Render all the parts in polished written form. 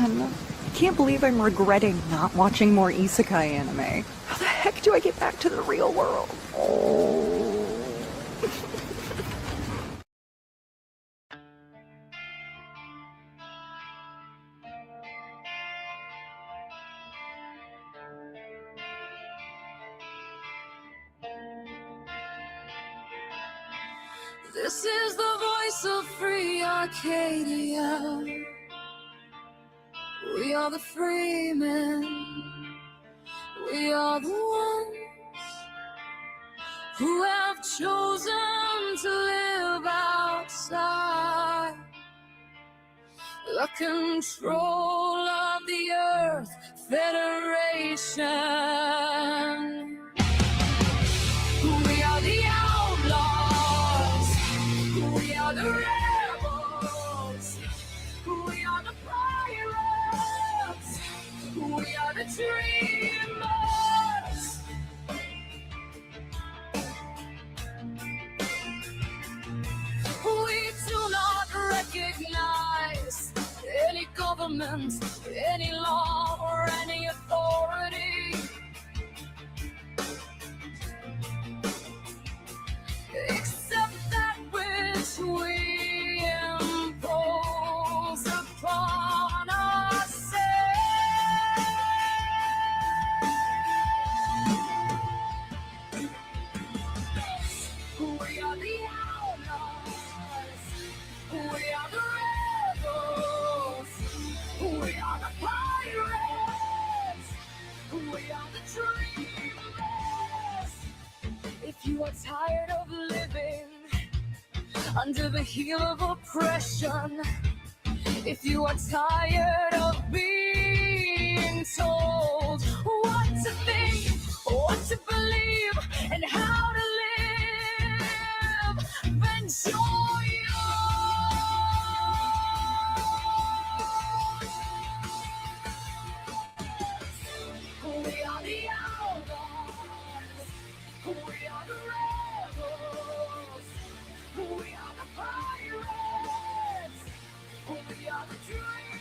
man. I can't believe I'm regretting not watching more isekai anime. How the heck do I get back to the real world? Oh. This is the voice of free Arcadia. We are the free men. We are the ones who have chosen to live outside the control of the Earth Federation. We are the outlaws. We are the rebels. We are the pirates. We are the dreamers. We do not recognize any government, any law, or any authority, except that which we impose upon ourselves. We are the outlaws. We are the rebels. We are the pirates. We are the dreamers. If you are tired of living under the heel of oppression, if you are tired of being told what to think, what to believe, and how to live, then join us. We are the outlaws. We are the rebels. We are the pirates. We are the dreamers.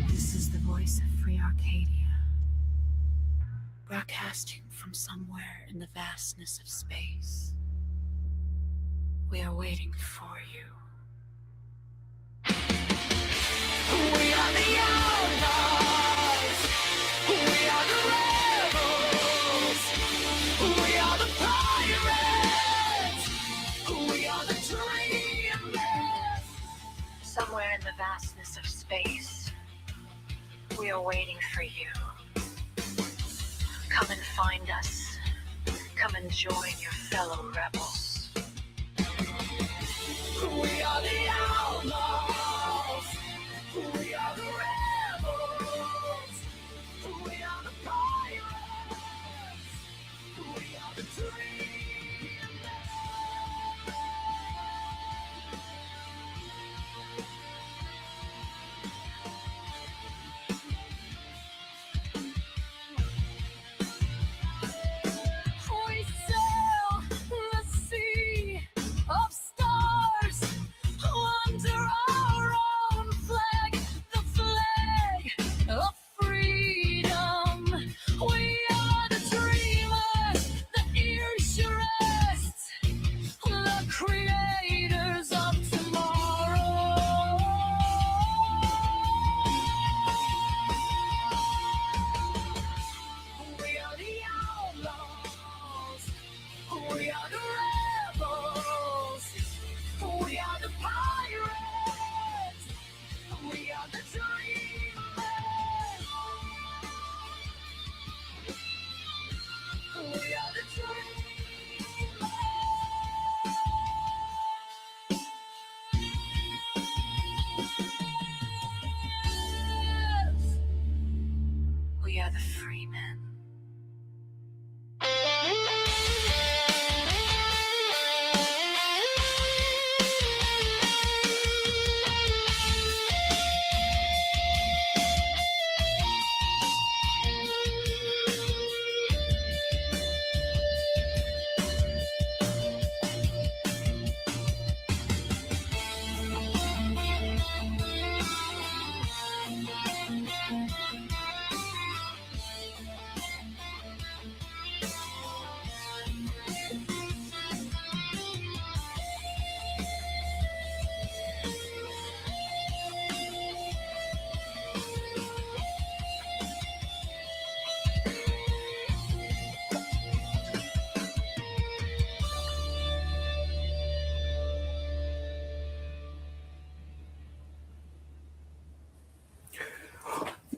This is the voice of Free Arcadia, broadcasting from somewhere in the vastness of space. We are waiting for you. We are the outlaws. We are the rebels. We are the pirates. We are the dreamers. Somewhere in the vastness of space, we are waiting for you. Come and find us. Come and join your fellow rebels. We are the outlaws. We are the rebels. We are the pirates. We are the dreamers. We sail the sea of stars. One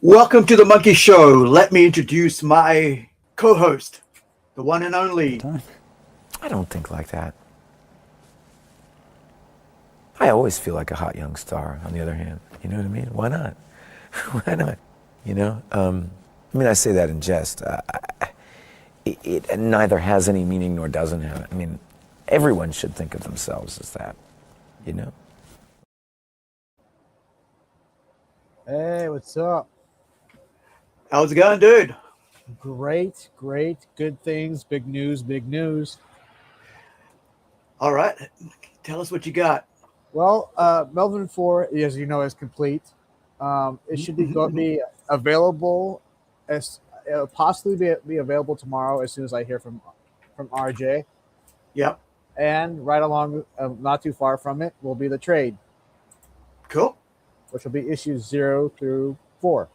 Welcome to the Monkey Show. Let me introduce my co-host, the one and only. I don't think like that. I always feel like a hot young star, on the other hand. You know what I mean? Why not? Why not? You know? I mean, I say that in jest. It neither has any meaning nor doesn't have it. I mean, everyone should think of themselves as that, you know? Hey, what's up? How's it going, dude? Great, good things, big news, big news. All right. Tell us what you got. Well, Melvin 4, as you know, is complete. It should be available as it'll possibly be available tomorrow as soon as I hear from RJ. Yep. And right along, not too far from it, will be the trade. Cool. Which will be issues 0 through 4.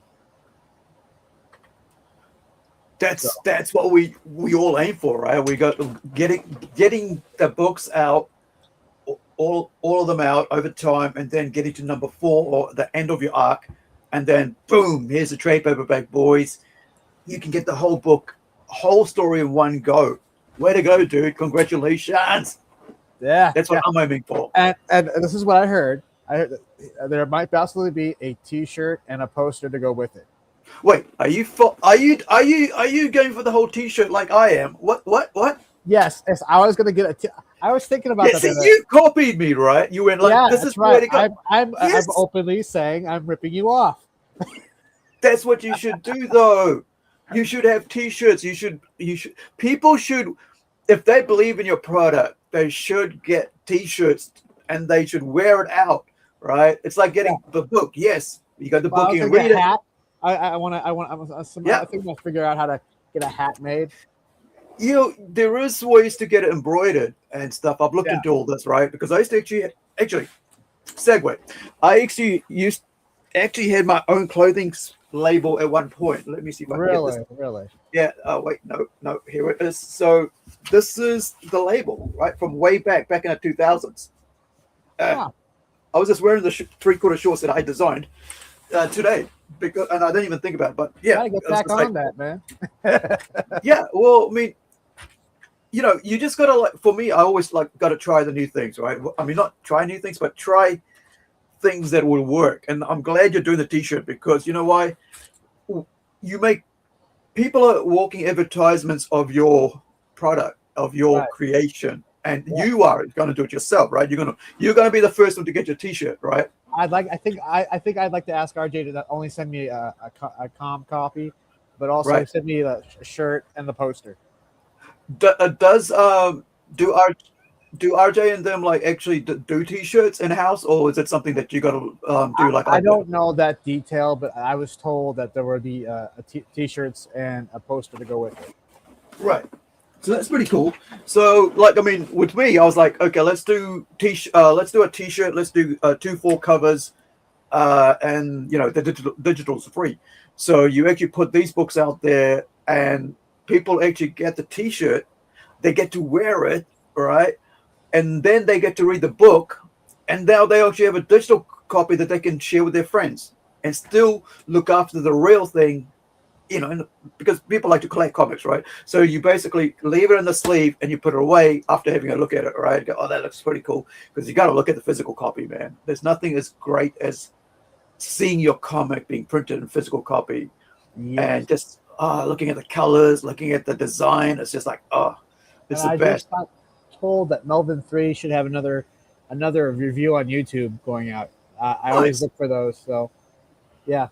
That's what we all aim for, right? We got getting the books out, all of them out over time, and then getting to number 4 or the end of your arc, and then boom, here's the trade paperback, boys. You can get the whole book, whole story in one go. Way to go, dude! Congratulations. Yeah, that's what I'm aiming for. And this is what I heard. I heard that there might possibly be a T-shirt and a poster to go with it. Wait, are you going for the whole T-shirt like I am? What? Yes, I was gonna get I was thinking about that. See, you copied me, right? You went like, yeah, "This is right. way to go." I'm openly saying I'm ripping you off. That's what you should do, though. You should have T-shirts. People should, if they believe in your product, they should get T-shirts and they should wear it out, right? It's like getting the book. Yes, you got the book and read it. Hat. I think I'll figure out how to get a hat made. You know, there is ways to get it embroidered and stuff. I've looked into all this, right? Because I used to actually segue. I actually had my own clothing label at one point. Let me see if I can get this. Really? Yeah. Oh wait, no. Here it is. So this is the label, right, from way back in the 2000s. I was just wearing the 3/4 shorts that I designed today, and I didn't even think about it. But yeah, gotta get back on that, man. Yeah. Well, I mean, you know, you just gotta, like, for me, I always gotta try the new things, right? I mean, not try new things, but try things that will work. And I'm glad you're doing the T-shirt, because you know why? You make people are walking advertisements of your product, of your creation, and you are going to do it yourself, right? You're gonna be the first one to get your T-shirt, right? I think I'd like to ask RJ to not only send me a com copy, but also send me the shirt and the poster. Do RJ and them actually do T-shirts in house, or is it something that you got to do? I don't know that detail, but I was told that there would be T-shirts and a poster to go with it. Right. So that's pretty cool. So, I mean, with me, I was like, okay, let's do a T-shirt. Let's do 2 covers, and you know, the digital's free. So you actually put these books out there, and people actually get the T-shirt. They get to wear it, right? And then they get to read the book, and now they actually have a digital copy that they can share with their friends and still look after the real thing, you know, because people like to collect comics, right? So you basically leave it in the sleeve and you put it away after having a look at it, right? Go, oh, that looks pretty cool, because you got to look at the physical copy, man. There's nothing as great as seeing your comic being printed in physical copy, and just looking at the colors, looking at the design. It's just like, oh, it's the best. I just told that Melvin 3 should have another review on YouTube going out. I always look for those. So, yeah.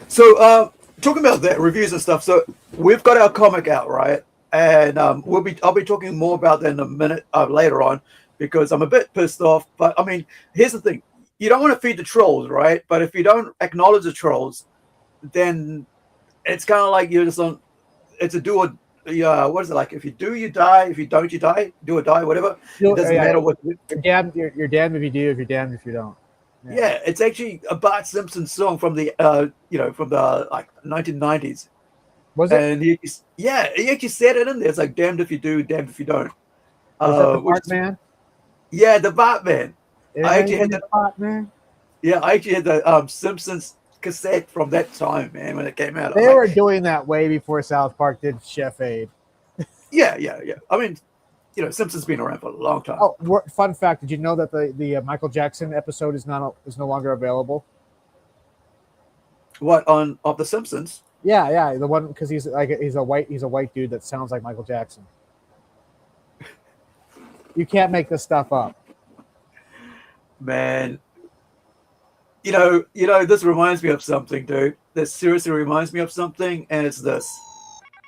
So, talking about that, reviews and stuff. So we've got our comic out, right? And I'll be talking more about that in a minute later on, because I'm a bit pissed off. But I mean, here's the thing: you don't want to feed the trolls, right? But if you don't acknowledge the trolls, then it's kind of like you're just on. It's a do or what is it like? If you do, you die. If you don't, you die. Do or die, whatever. It doesn't matter what. You're damned if you do. If you're damned if you don't. Yeah, it's actually a Bart Simpson song from the from the 1990s. Was it? And he actually said it in there. It's like, damned if you do, damned if you don't. Was that the Bart Man? Yeah, the Bart Man. I actually had the Bart Man. Yeah, I actually had the Simpsons cassette from that time, man, when it came out. They were doing that way before South Park did Chef Aid. Yeah. I mean, Simpsons been around for a long time. Oh, fun fact! Did you know that the Michael Jackson episode is no longer available? What of the Simpsons? Yeah, the one because he's a white dude that sounds like Michael Jackson. You can't make this stuff up, man. This reminds me of something, dude. This seriously reminds me of something, and it's this.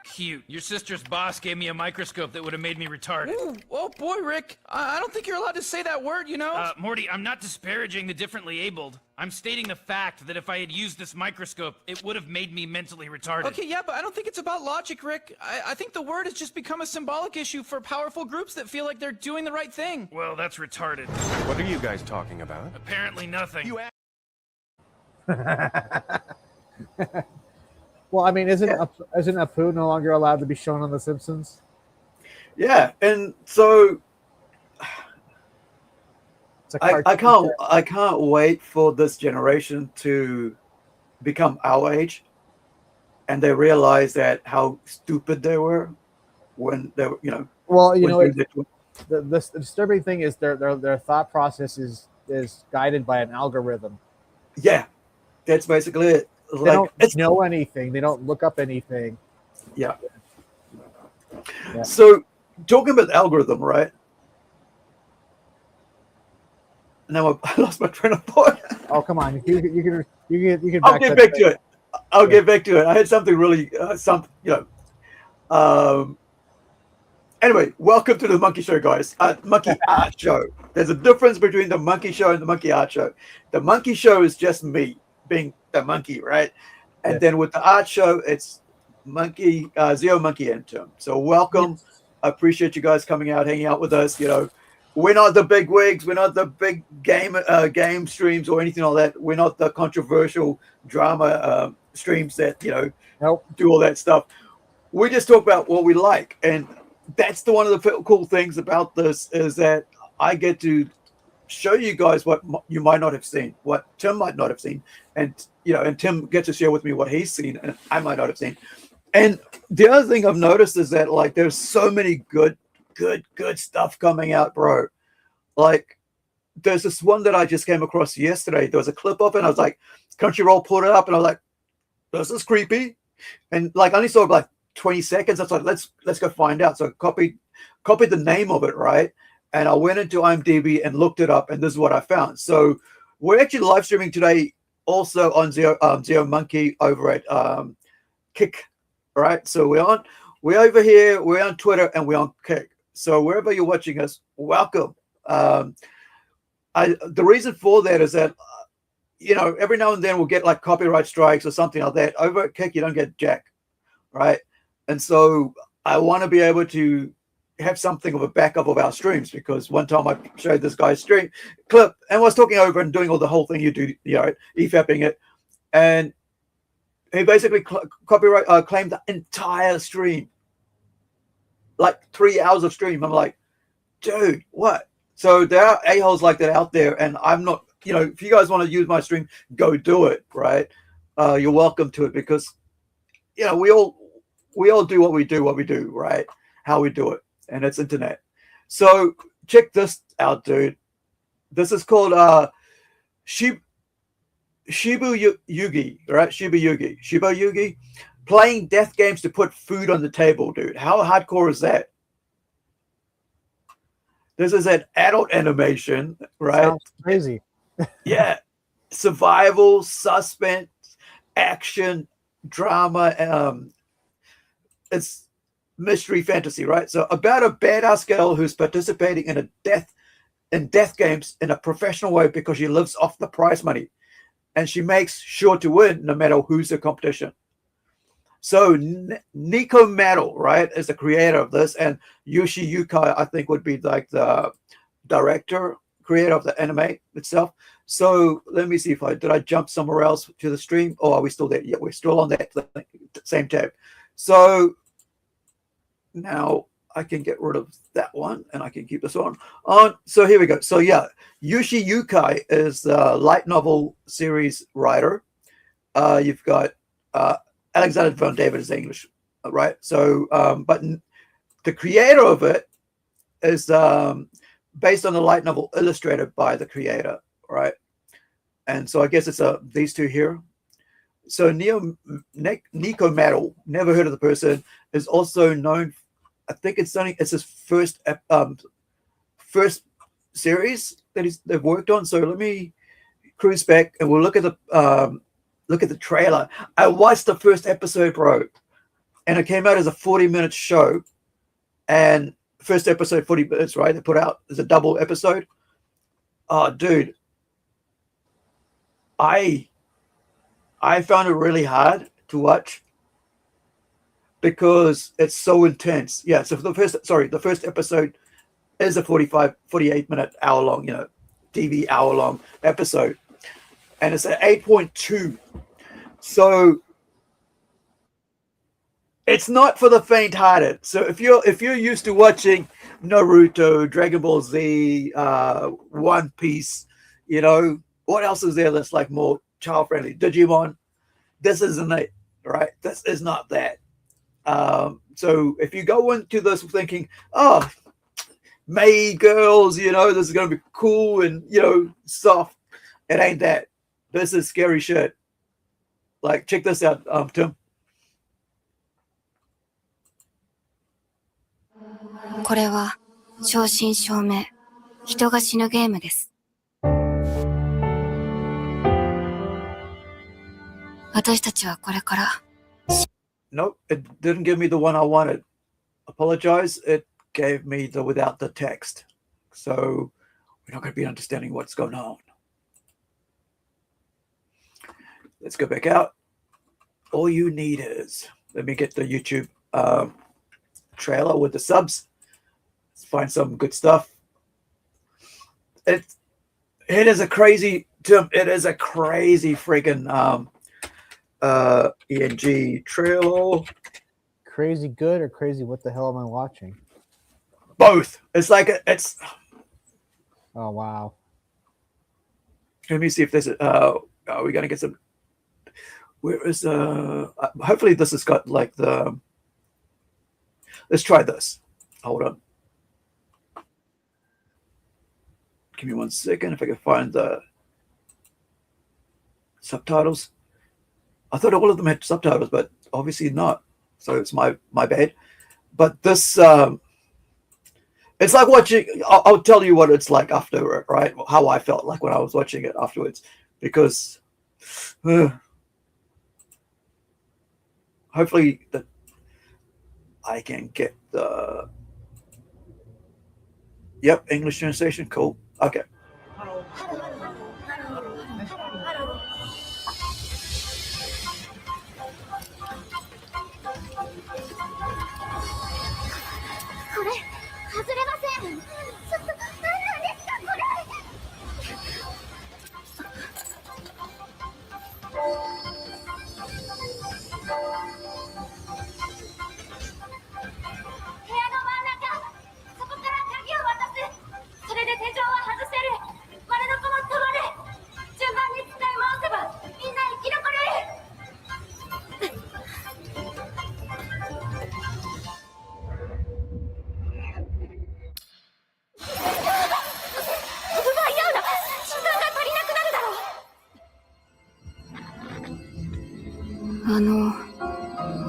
Cute. Your sister's boss gave me a microscope that would have made me retarded. Ooh, oh boy, Rick. I don't think you're allowed to say that word, Morty, I'm not disparaging the differently abled. I'm stating the fact that if I had used this microscope, it would have made me mentally retarded. Okay, yeah, but I don't think it's about logic, Rick. I think the word has just become a symbolic issue for powerful groups that feel like they're doing the right thing. Well, that's retarded. What are you guys talking about? Apparently nothing. Well, I mean, isn't Apu no longer allowed to be shown on The Simpsons? Yeah, and so I can't wait for this generation to become our age, and they realize that how stupid they were when they were, Well, the disturbing thing is their thought process is guided by an algorithm. Yeah, that's basically it. They don't know anything. They don't look up anything. Yeah. So, talking about the algorithm, right? Now I lost my train of thought. Oh, come on! You can. I'll get back to it. I'll get back to it. I had something really Anyway, welcome to the Monkey Show, guys. Monkey Art Show. There's a difference between the Monkey Show and the Monkey Art Show. The Monkey Show is just me being the monkey, right? And then with the art show, it's Zeomonkey and Tim. So welcome. Yes. I appreciate you guys coming out, hanging out with us. We're not the big wigs. We're not the big game streams or anything like that. We're not the controversial drama streams that, do all that stuff. We just talk about what we like. And that's one of the cool things about this is that I get to show you guys what you might not have seen, what Tim might not have seen, and Tim gets to share with me what he's seen and I might not have seen. And the other thing I've noticed is that there's so many good stuff coming out, bro. There's this one that I just came across yesterday. There was a clip of it, and I was like, Crunchyroll pulled it up, and I was like, this is creepy. And I only saw 20 seconds. I was like, let's go find out. So I copied the name of it, right? And I went into IMDb and looked it up, and this is what I found. So we're actually live streaming today also on Zeomonkey over at Kick, right? So we're over here, we're on Twitter, and we're on Kick. So wherever you're watching us, welcome. The reason for that is that, every now and then we'll get copyright strikes or something like that. Over at Kick, you don't get jack, right? And so I want to be able to have something of a backup of our streams, because one time I showed this guy's stream clip and was talking over and doing all the whole thing you do, efapping it, and he basically copyright claimed the entire stream, 3 hours of stream. I'm like, dude, what? So there are a-holes like that out there, and I'm not, if you guys want to use my stream, go do it, right? You're welcome to it, because we all do what we do, right? How we do it. And it's internet. So check this out, dude. This is called Shiboyugi, right? Shiboyugi. Playing death games to put food on the table, dude. How hardcore is that? This is an adult animation, right? Sounds crazy. Yeah. Survival, suspense, action, drama. It's mystery fantasy, right? So about a badass girl who's participating in death games in a professional way because she lives off the prize money, and she makes sure to win no matter who's the competition. So Nico Metal, right, is the creator of this, and Yoshi Yukai, I think, would be the director, creator of the anime itself. So let me see if did I jump somewhere else to the stream? Oh, are we still there? Yeah, we're still on that same tab. So now I can get rid of that one and I can keep this on. So here we go. So yeah, Yoshi Yukai is the light novel series writer. you've got Alexander von David is English, right? So, but the creator of it is based on the light novel illustrated by the creator, right? And so I guess it's these two here. So Nico Metal, never heard of the person, is also known. I think it's his first series that they've worked on. So let me cruise back and we'll look at the trailer. I watched the first episode, bro, and it came out as a 40-minute show. And first episode 40 minutes, right? They put out as a double episode. Oh, dude, I found it really hard to watch because it's so intense. Yeah, so the first episode is a 48-minute, hour-long, TV hour-long episode. And it's at 8.2. So it's not for the faint-hearted. So if you're used to watching Naruto, Dragon Ball Z, One Piece, what else is there that's like more child-friendly? Digimon. This isn't it, right? This is not that. So if you go into this thinking, oh, maid girls, this is going to be cool and, soft, it ain't that. This is scary shit. Like, check this out, Tim. これは正真正銘人が死ぬゲームです。私たちはこれから Nope, it didn't give me the one I wanted. Apologize, it gave me the without the text. So we're not going to be understanding what's going on. Let's go back out. All you need is, let me get the YouTube trailer with the subs. Let's find some good stuff. It is a crazy, Tim, it is a crazy freaking ENG trailer. Crazy good or crazy what the hell am I watching? Both. It's like it's. Oh wow. Let me see if there's are we gonna get some? Where is hopefully this has got like the. Let's try this. Hold on. Give me 1 second if I can find the subtitles. I thought all of them had subtitles, but obviously not. So it's my bad. But this, it's like watching. I'll tell you what it's like after, right? How I felt like when I was watching it afterwards, because hopefully that I can get the English translation. Cool. Okay.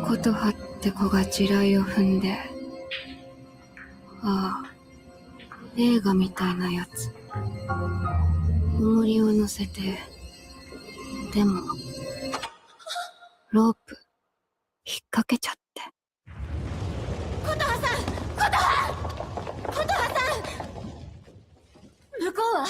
ことはって子が地雷を踏んで、ああ、映画みたいなやつ。重りを乗せて、でも、ロープ、引っ掛けちゃって。琴葉さん！琴葉！琴葉さん！向こうは？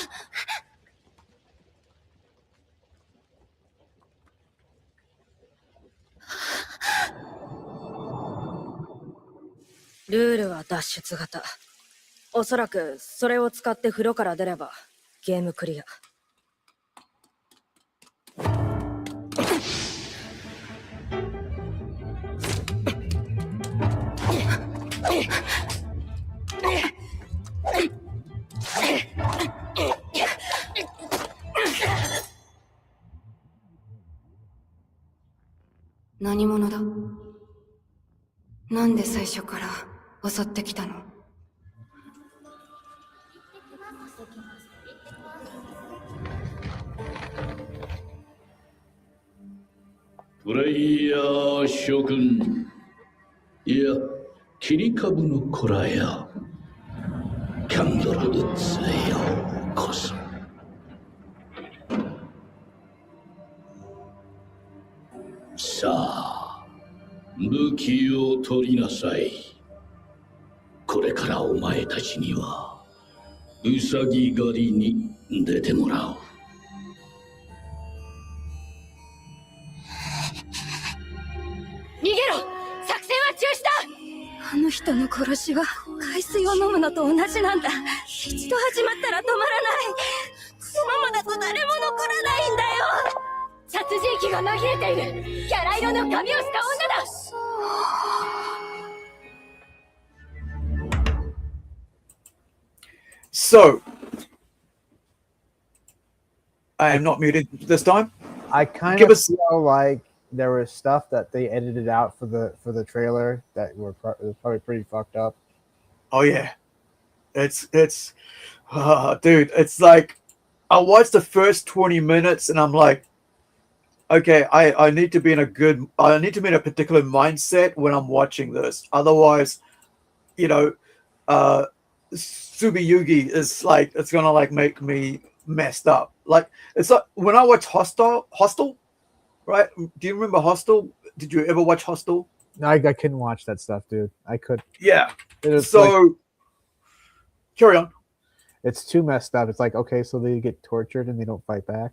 ルールは脱出型。おそらくそれを使って風呂から出ればゲームクリア。何者だ？なんで最初から襲ってきたの？プレイヤー諸君、いや、切り株の子らや、キャンドルウッズへようこそ。さあ、武器を取りなさい。これからお前たちには、ウサギ狩りに出てもらう。逃げろ！作戦は中止だ！あの人の殺しは海水を飲むのと同じなんだ。一度始まったら止まらない。このままだと誰も残らないんだよ。殺人鬼が紛れている。キャラ色の髪をした女だ。So, I am not muted this time. I kind of feel like there was stuff that they edited out for the trailer that were probably pretty fucked up. Oh yeah, it's dude, it's like I watched the first 20 minutes and I'm like, okay, I need to be in a particular mindset when I'm watching this. Otherwise, you know, Shiboyugi is like, it's gonna like make me messed up. Like it's like when I watch Hostel, right? Do you remember Hostel? Did you ever watch Hostel? No, I couldn't watch that stuff, dude. I could. Yeah. So like, carry on. It's too messed up. It's like, okay, so they get tortured and they don't fight back.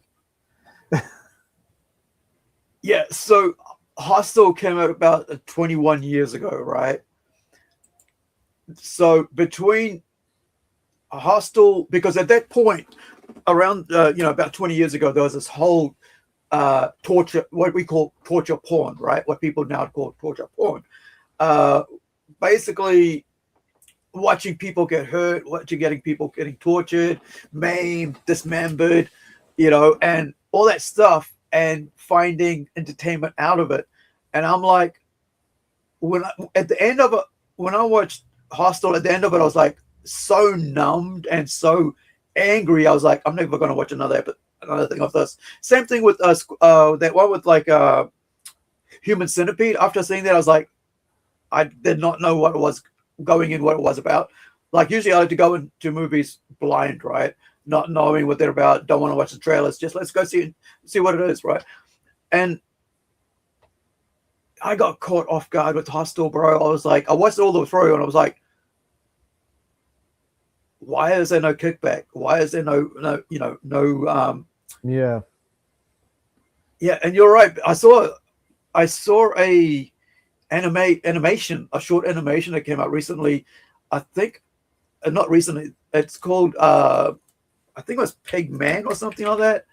Yeah. So Hostel came out about 21 years ago, right? So between Hostel, because at that point, around about 20 years ago, there was this whole torture, what we call torture porn, right? What people now call torture porn. Basically, watching people get hurt, getting people getting tortured, maimed, dismembered, and all that stuff, and finding entertainment out of it. And I'm like, when I watched Hostel, at the end of it, I was like so numbed and so angry. I was like, I'm never going to watch another thing of this. Same thing with that one with like Human Centipede. After seeing that, I was like, I did not know what it was going in, what it was about. Like usually I like to go into movies blind, right? Not knowing what they're about, don't want to watch the trailers, just let's go see what it is, right? And I got caught off guard with Hostel, bro. I was like, I watched it all the way through and I was like, why is there no kickback? Why is there no yeah, and you're right. I saw a animation, a short animation that came out recently. I think not recently. It's called I think it was Pig Man or something like that.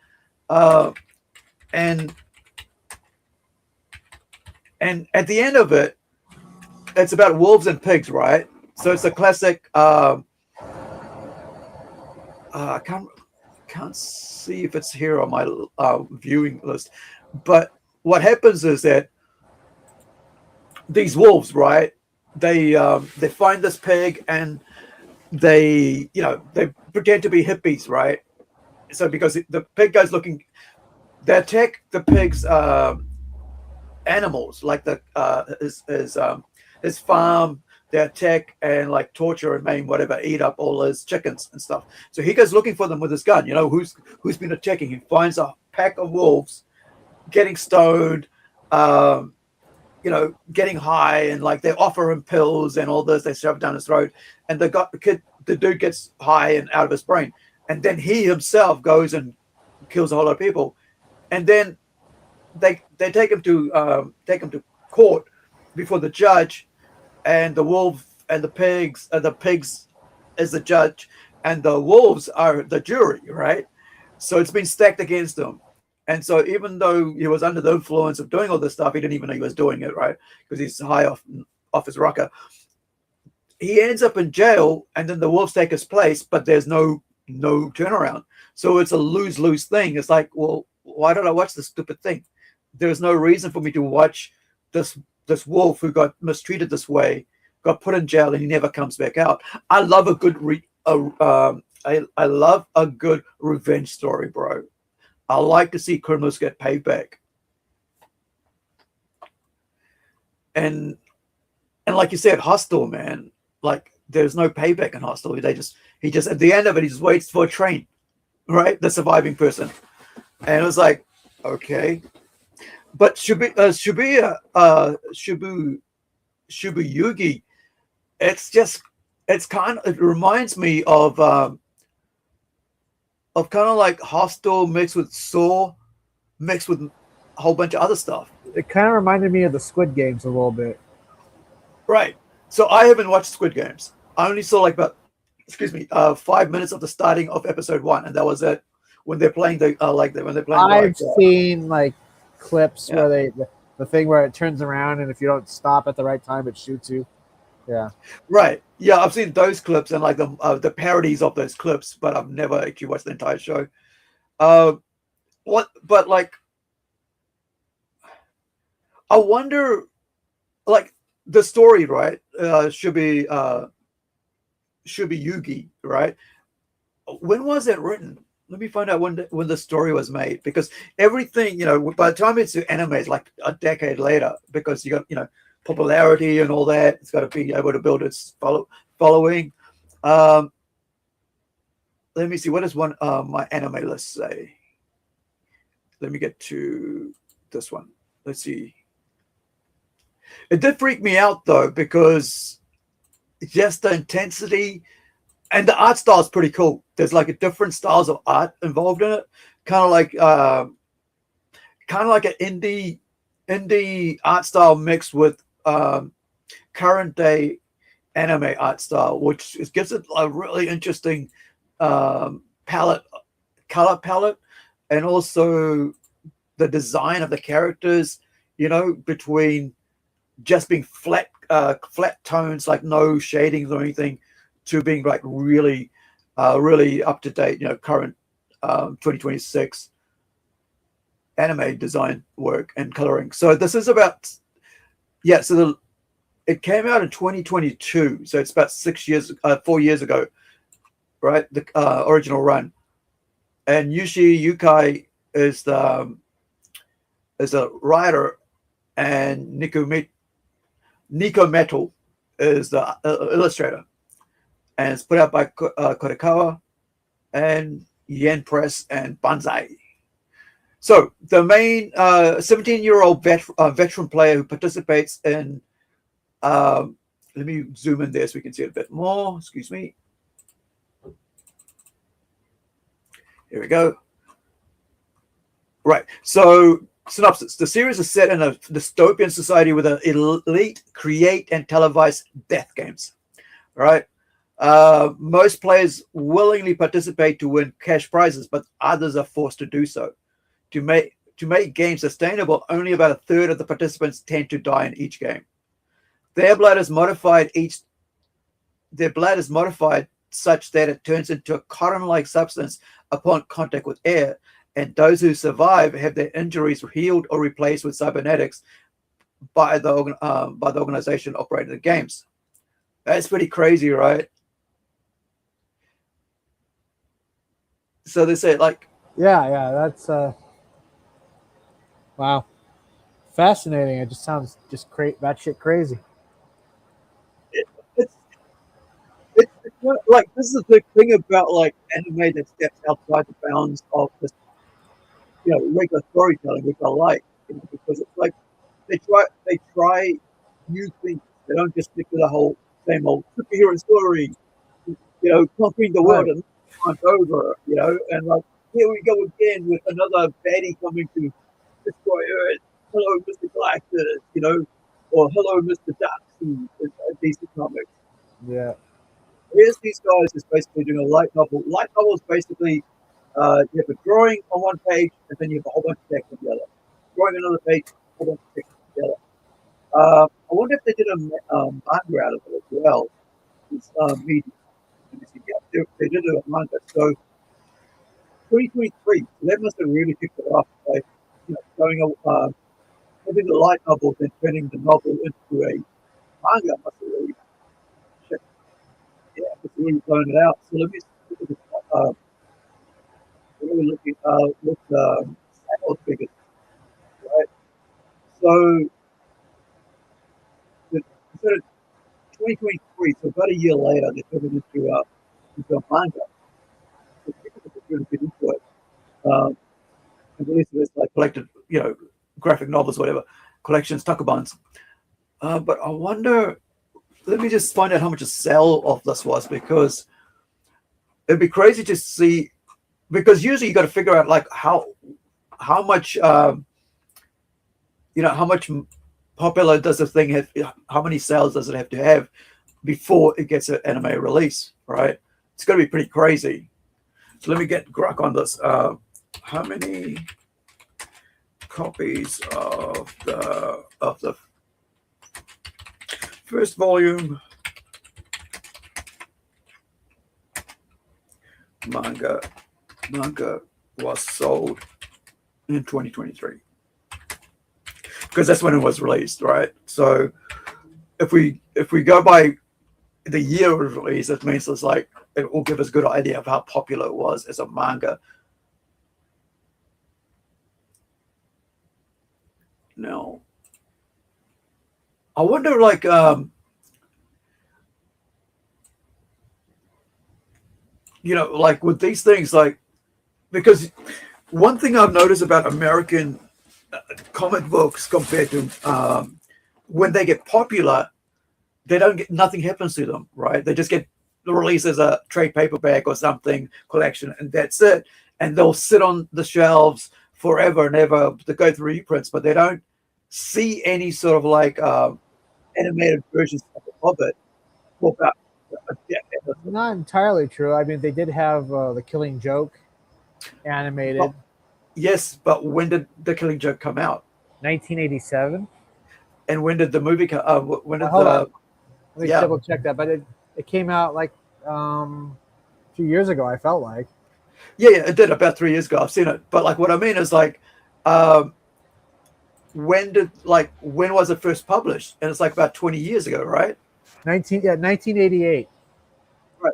And at the end of it, it's about wolves and pigs, right? So it's a classic. I can't see if it's here on my viewing list, but what happens is that these wolves, right? They find this pig and they pretend to be hippies, right? So because the pig goes looking, they attack the pig's animals, like his farm. They attack and like torture and maim, whatever, eat up all his chickens and stuff. So he goes looking for them with his gun. Who's been attacking? He finds a pack of wolves, getting stoned, getting high, and like they offer him pills and all this. They shove it down his throat, and the dude gets high and out of his brain, and then he himself goes and kills a whole lot of people, and then they take him to court before the judge. And the wolf and the pigs is the judge, and the wolves are the jury, right? So it's been stacked against him. And so even though he was under the influence of doing all this stuff, he didn't even know he was doing it, right? Because he's high off his rocker. He ends up in jail, and then the wolves take his place, but there's no turnaround. So it's a lose-lose thing. It's like, well, why did I watch this stupid thing? There's no reason for me to watch this wolf who got mistreated this way got put in jail and he never comes back out. I love a good I love a good revenge story, bro. I like to see criminals get paid back. And like you said, Hostel, man, like there's no payback in Hostel. He just at the end of it, he just waits for a train, right? The surviving person. And it was like, okay. But Shibuyugi, it reminds me of kind of like Hostel mixed with Saw, mixed with a whole bunch of other stuff. It kind of reminded me of the Squid Games a little bit. Right. So I haven't watched Squid Games. I only saw like about 5 minutes of the starting of episode 1, and that was it. When they're playing I've seen like clips where the thing where it turns around, and if you don't stop at the right time, it shoots you. Yeah. Right. Yeah, I've seen those clips and like the parodies of those clips, but I've never actually watched the entire show. But like, I wonder, like the story, right? Should be Yugi, right? When was it written? Let me find out when the story was made, because everything, by the time it's anime, it's like a decade later, because you got, popularity and all that. It's got to be able to build its following. Let me see. What does my anime list say? Let me get to this one. Let's see. It did freak me out though, because just the intensity and the art style is pretty cool. There's like different styles of art involved in it, kind of like an indie art style mixed with current day anime art style, which gives it a really interesting color palette, and also the design of the characters, between just being flat tones, like no shadings or anything, to being like really up to date, current 2026 anime design work and coloring. So this is about, it came out in 2022, so it's about 4 years ago, right? The original run. And Yushi Yukai is the writer, and Nico Metal is the illustrator, and it's put out by Kodakawa and Yen Press and Banzai. So the main 17-year-old veteran player who participates in, let me zoom in there so we can see it a bit more. Excuse me. Here we go. Right. So synopsis. The series is set in a dystopian society with an elite create and televise death games. Right. Most players willingly participate to win cash prizes, but others are forced to do so. To make games sustainable, only about a third of the participants tend to die in each game. Their blood is modified such that it turns into a cotton-like substance upon contact with air, and those who survive have their injuries healed or replaced with cybernetics by the organization operating the games. That's pretty crazy, right? So they say, like, yeah, that's wow, fascinating. It just sounds batshit crazy. It's like, this is the thing about like anime that steps outside the bounds of this, regular storytelling, which I like, because it's like they try new things. They don't just stick to the whole same old superhero story, conquering the world and time over, and like, here we go again with another baddie coming to destroy Earth. Hello, Mr. Galactus, or hello, Mr. Darkseid in DC Comics. Yeah. Here's these guys is basically doing a light novel. Light novel is basically you have a drawing on one page, and then you have a whole bunch of text on the other. Drawing another page, a whole bunch of text on the other. I wonder if they did a manga out of it as well. It's medium. Yeah, they did a manga. So 2023, so that must have really kicked it off by showing Maybe the light novel, then turning the novel into a manga must have really, yeah, it's really blown it out. So let me look at this. We're looking with sales figures, right? So instead of 2023, so about a year later, they turned it into a manga. So people are really get into it. And release this like collected, graphic novels, whatever, collections, tankobans. But I wonder. Let me just find out how much a sale of this was, because it'd be crazy to see. Because usually you got to figure out like how much how much popular does the thing have, how many sales does it have to have before it gets an anime release, right? It's going to be pretty crazy. So let me get Gruck on this. How many copies of the first volume manga was sold in 2023? Because that's when it was released, right? So if we go by the year it was released, that means it's like it will give us a good idea of how popular it was as a manga. Now, I wonder, like, like with these things, like, because one thing I've noticed about American comic books compared to when they get popular, they don't get, nothing happens to them, right? They just get released as a trade paperback or something collection, and that's it. And they'll sit on the shelves forever and ever to go through reprints, but they don't see any sort of like animated versions of it for about a decade. Not entirely true. I mean, they did have the Killing Joke animated. Well, yes, but when did the Killing Joke come out? 1987. And when did the movie come? When did Let me double check that. But it came out like a few years ago. I felt like. Yeah, it did about 3 years ago. I've seen it, but like what I mean is like, when was it first published? And it's like about 20 years ago, right? 1988. Right.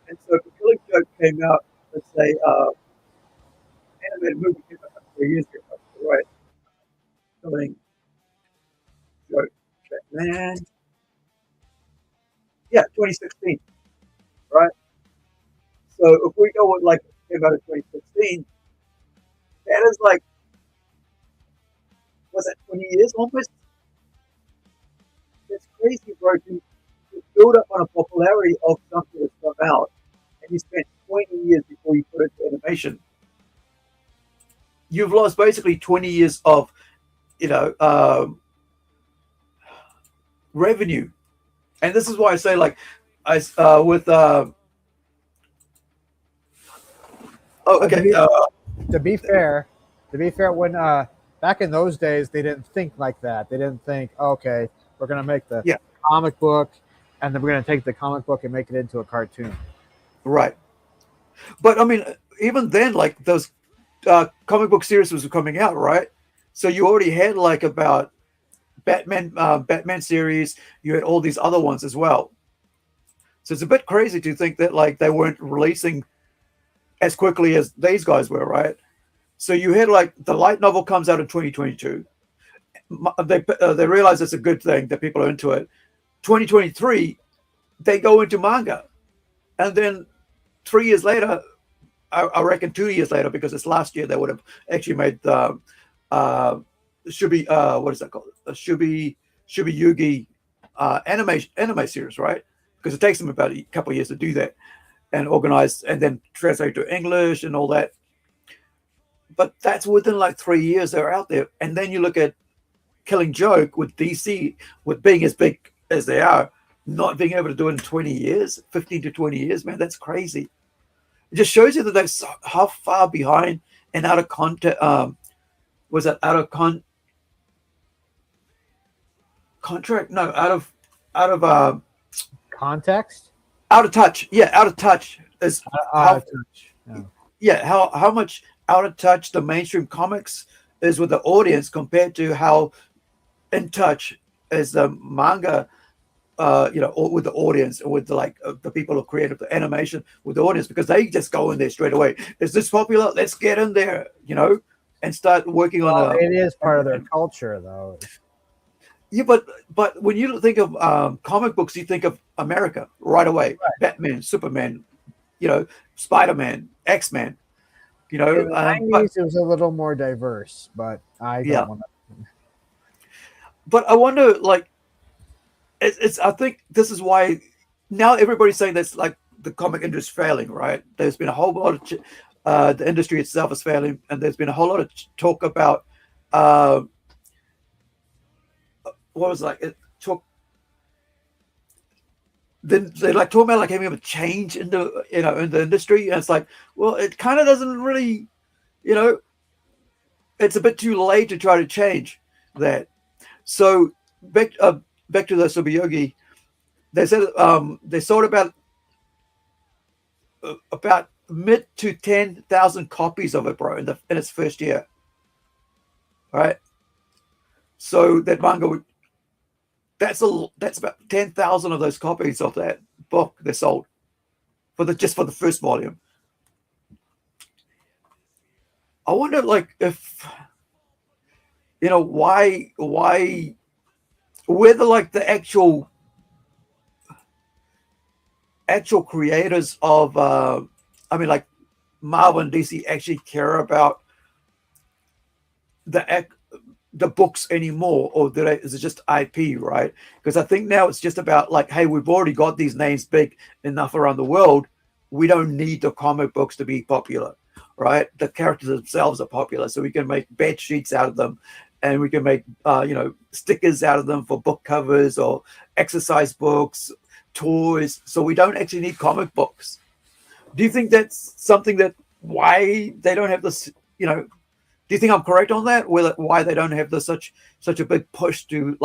And so the Killing Joke came out, let's say, animated movie came out 3 years ago, right? Killing Joke, man. Yeah, 2016, right? So if we go with like came out in 2016, that is like, was that 20 years almost? It's crazy, bro. You build up on a popularity of something that's come out, and you spent 20 years before you put it to animation. You've lost basically 20 years of, revenue. And this is why I say, like, To be fair, when back in those days, they didn't think like that. They didn't think, okay, we're going to make the comic book, and then we're going to take the comic book and make it into a cartoon. Right. But I mean, even then, like those comic book series was coming out, right? So you already had like about Batman series. You had all these other ones as well. So it's a bit crazy to think that like they weren't releasing as quickly as these guys were, right? So you had like the light novel comes out in 2022. They realize it's a good thing that people are into it. 2023, they go into manga, and then 3 years later, I reckon 2 years later, because it's last year, they would have actually made the what is that called? The Shiboyugi anime series, right? Because it takes them about a couple of years to do that and organize and then translate to English and all that. But that's within like 3 years they're out there. And then you look at Killing Joke with DC, with being as big as they are, not being able to do it in 20 years, 15 to 20 years, man, that's crazy. It just shows you that they're how far behind and out of context. Was that out of contract? No, out of context. Out of touch. Yeah, out of touch is out of touch. Yeah, how much out of touch the mainstream comics is with the audience compared to how in touch as the manga, with the audience, and with the people who created the animation with the audience, because they just go in there straight away. Is this popular? Let's get in there, and start working on it is part of their culture, though. Yeah, but when you think of comic books, you think of America right away. Right. Batman, Superman, Spider-Man, X-Men. In the 90s, it was a little more diverse, but I don't want to. But I wonder, it's. I think this is why now everybody's saying that's like the comic industry is failing, right? There's been a whole lot of the industry itself is failing, and there's been a whole lot of talk about what was it talk. Then they talking about having a change in the in the industry, and it's like, well, it kind of doesn't really, it's a bit too late to try to change that. So back to the Shiboyugi, they said they sold about mid to 10,000 copies of it, bro, in its first year. All right, so that manga that's about 10,000 of those copies of that book they sold just for the first volume. I wonder, if why whether the actual creators of Marvel and DC actually care about the books anymore, or is it just IP, right? Because I think now it's just about hey, we've already got these names big enough around the world. We don't need the comic books to be popular, right? The characters themselves are popular, so we can make bed sheets out of them, and we can make stickers out of them for book covers or exercise books, toys. So we don't actually need comic books. Do you think that's something that why they don't have this? Do you think I'm correct on that? Why they don't have such a big push to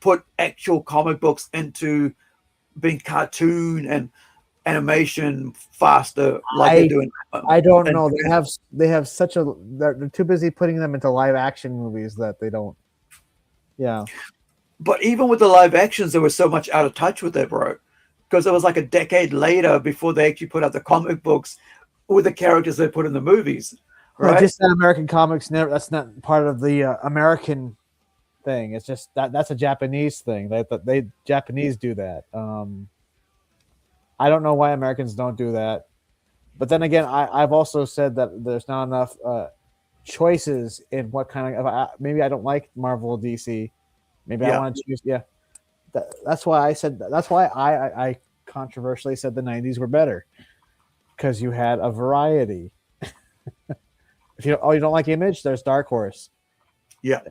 put actual comic books into being cartoon and animation faster, they're doing? I don't know. They have such a. They're too busy putting them into live action movies that they don't. Yeah. But even with the live actions, they were so much out of touch with it, bro. Because it was a decade later before they actually put out the comic books with the characters they put in the movies. Right. Just that American comics that's not part of the American thing. It's just that's a Japanese thing. They Japanese do that. I don't know why Americans don't do that. But then again, I've also said that there's not enough choices in what kind of maybe I don't like Marvel or DC. Maybe I want to choose. Yeah, that's why I said that's why I controversially said the 90s were better, because you had a variety. If you don't like Image, there's Dark Horse. Yeah.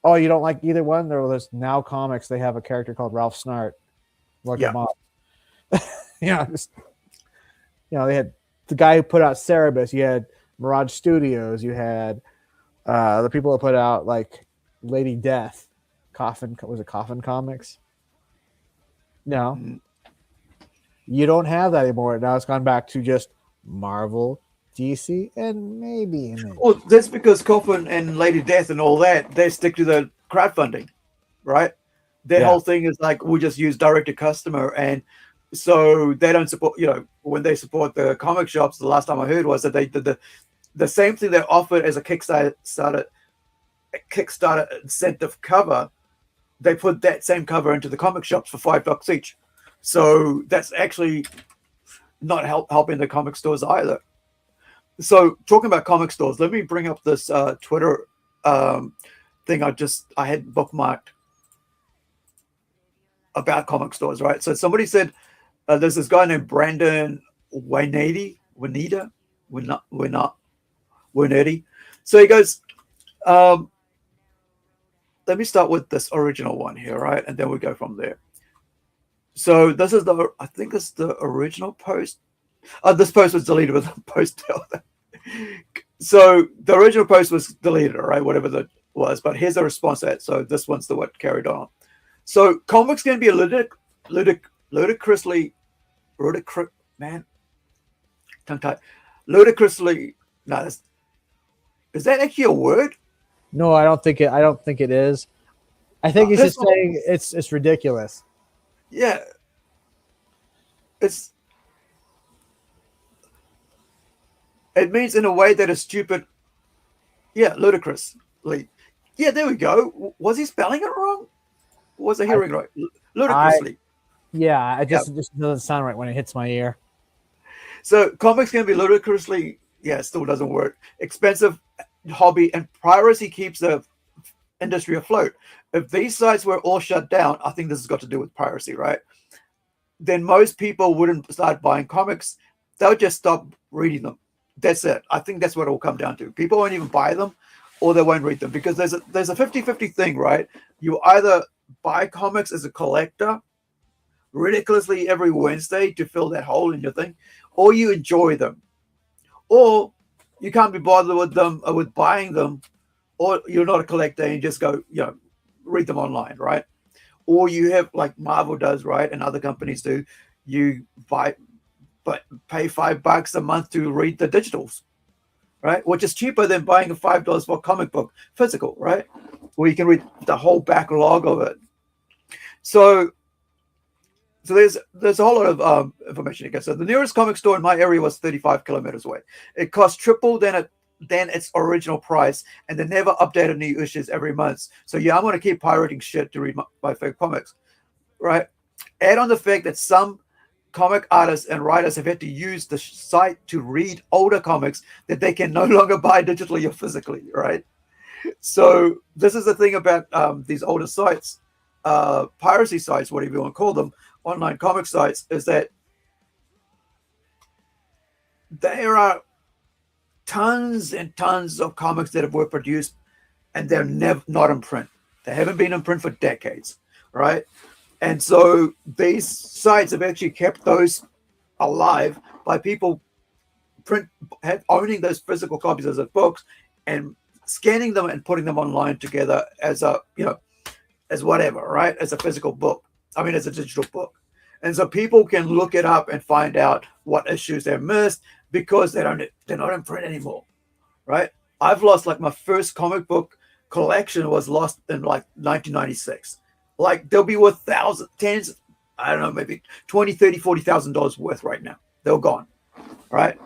Oh, you don't like either one? There's Now Comics. They have a character called Ralph Snart. Look him up. They had the guy who put out Cerebus. You had Mirage Studios. You had the people that put out Lady Death. Coffin Comics? No. Mm-hmm. You don't have that anymore. Now it's gone back to just Marvel, DC, and maybe Image. Well, that's because Coffin and Lady Death and all that, they stick to the crowdfunding, right? Their whole thing is we just use direct to customer, and so they don't support, when they support the comic shops, the last time I heard was that they did the same thing they offered as a Kickstarter incentive cover. They put that same cover into the comic shops for $5 each. So that's actually not helping the comic stores either. So talking about comic stores, let me bring up this Twitter thing I had bookmarked about comic stores, right? So somebody said there's this guy named Brandon Winety. So he goes, let me start with this original one here, right? And then we go from there. So this is I think it's the original post. This post was deleted with a post. So the original post was deleted, right? Whatever that was. But here's a response to that. So this one's the what carried on. So comics can be ludicrously, no, is that actually a word? No, I don't think it is. I think he's just saying it's ridiculous. Yeah. It means in a way that is stupid. Yeah, ludicrously. Yeah, there we go. Was he spelling it wrong? Was I hearing right? Ludicrously. It just doesn't sound right when it hits my ear. So comics can be ludicrously, it still doesn't work. Expensive hobby, and piracy keeps the industry afloat. If these sites were all shut down, I think this has got to do with piracy, right? Then most people wouldn't start buying comics. They'll just stop reading them. That's it. I think that's what it will come down to. People won't even buy them, or they won't read them, because there's a 50-50 thing, right? You either buy comics as a collector ridiculously every Wednesday to fill that hole in your thing, or you enjoy them, or you can't be bothered with them or with buying them, or you're not a collector and you just go, read them online, right? Or you have, like Marvel does, right, and other companies do, you buy, but pay $5 a month to read the digitals, right? Which is cheaper than buying $5 for a comic book physical, right? Where you can read the whole backlog of it. So there's a whole lot of information you get. So the nearest comic store in my area was 35 kilometers away. It cost triple than its original price, and they never updated new issues every month. So I'm going to keep pirating shit to read my favorite comics, right? Add on the fact that some comic artists and writers have had to use the site to read older comics that they can no longer buy digitally or physically, right? So this is the thing about these older sites, piracy sites, whatever you want to call them, online comic sites, is that there are tons and tons of comics that were produced and they're never not in print. They haven't been in print for decades, right? And so these sites have actually kept those alive by people owning those physical copies as books and scanning them and putting them online together as a, as whatever, right? As a physical book. I mean, as a digital book. And so people can look it up and find out what issues they missed because they're not in print anymore, right? I've lost, like, my first comic book collection was lost in like 1996. Like, they'll be worth tens, I don't know, maybe $20,000, $30,000, $40,000 worth right now. They're gone, right?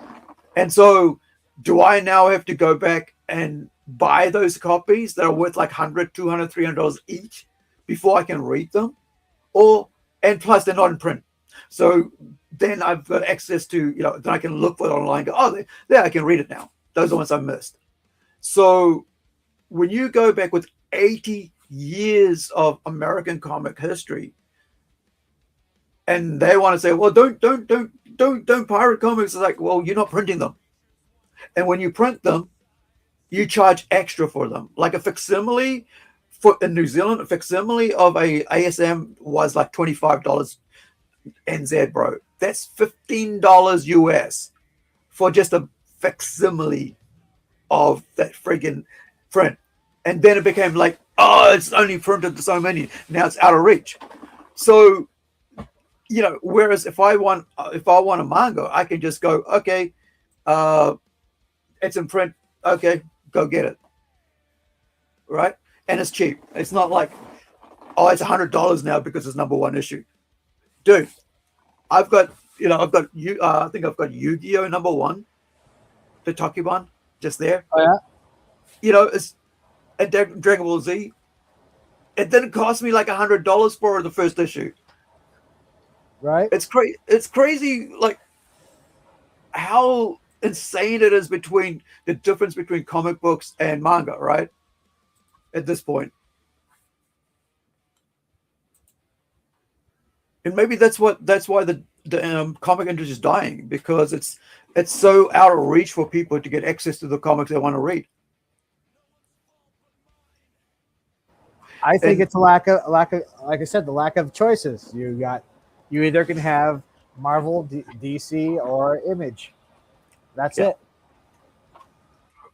And so do I now have to go back and buy those copies that are worth like $100, $200, $300 each before I can read them? And plus they're not in print. So then I've got access to, then I can look for it online, go, there, I can read it now. Those are the ones I missed. So when you go back with 80 years of American comic history, and they want to say, well, don't pirate comics. It's like, well, you're not printing them. And when you print them, you charge extra for them. Like a facsimile in New Zealand, a facsimile of a ASM was like $25 NZ, bro. That's $15 US for just a facsimile of that friggin' print. And then it became like, oh, it's only printed so many. Now it's out of reach. So, whereas if I want a manga, I can just go, okay, it's in print. Okay, go get it. Right? And it's cheap. It's not like, oh, it's $100 now because it's number 1 issue. Dude, I think I've got Yu-Gi-Oh! #1, the tankoban, just there. Oh, yeah? It's and Dragon Ball Z. It didn't cost me like $100 for the first issue. Right? It's crazy, like how insane it is between the difference between comic books and manga, right? At this point. And maybe that's why the comic industry is dying, because it's so out of reach for people to get access to the comics they want to read. I think it's a lack of, like I said, the lack of choices. You either can have Marvel, DC, or Image. That's it.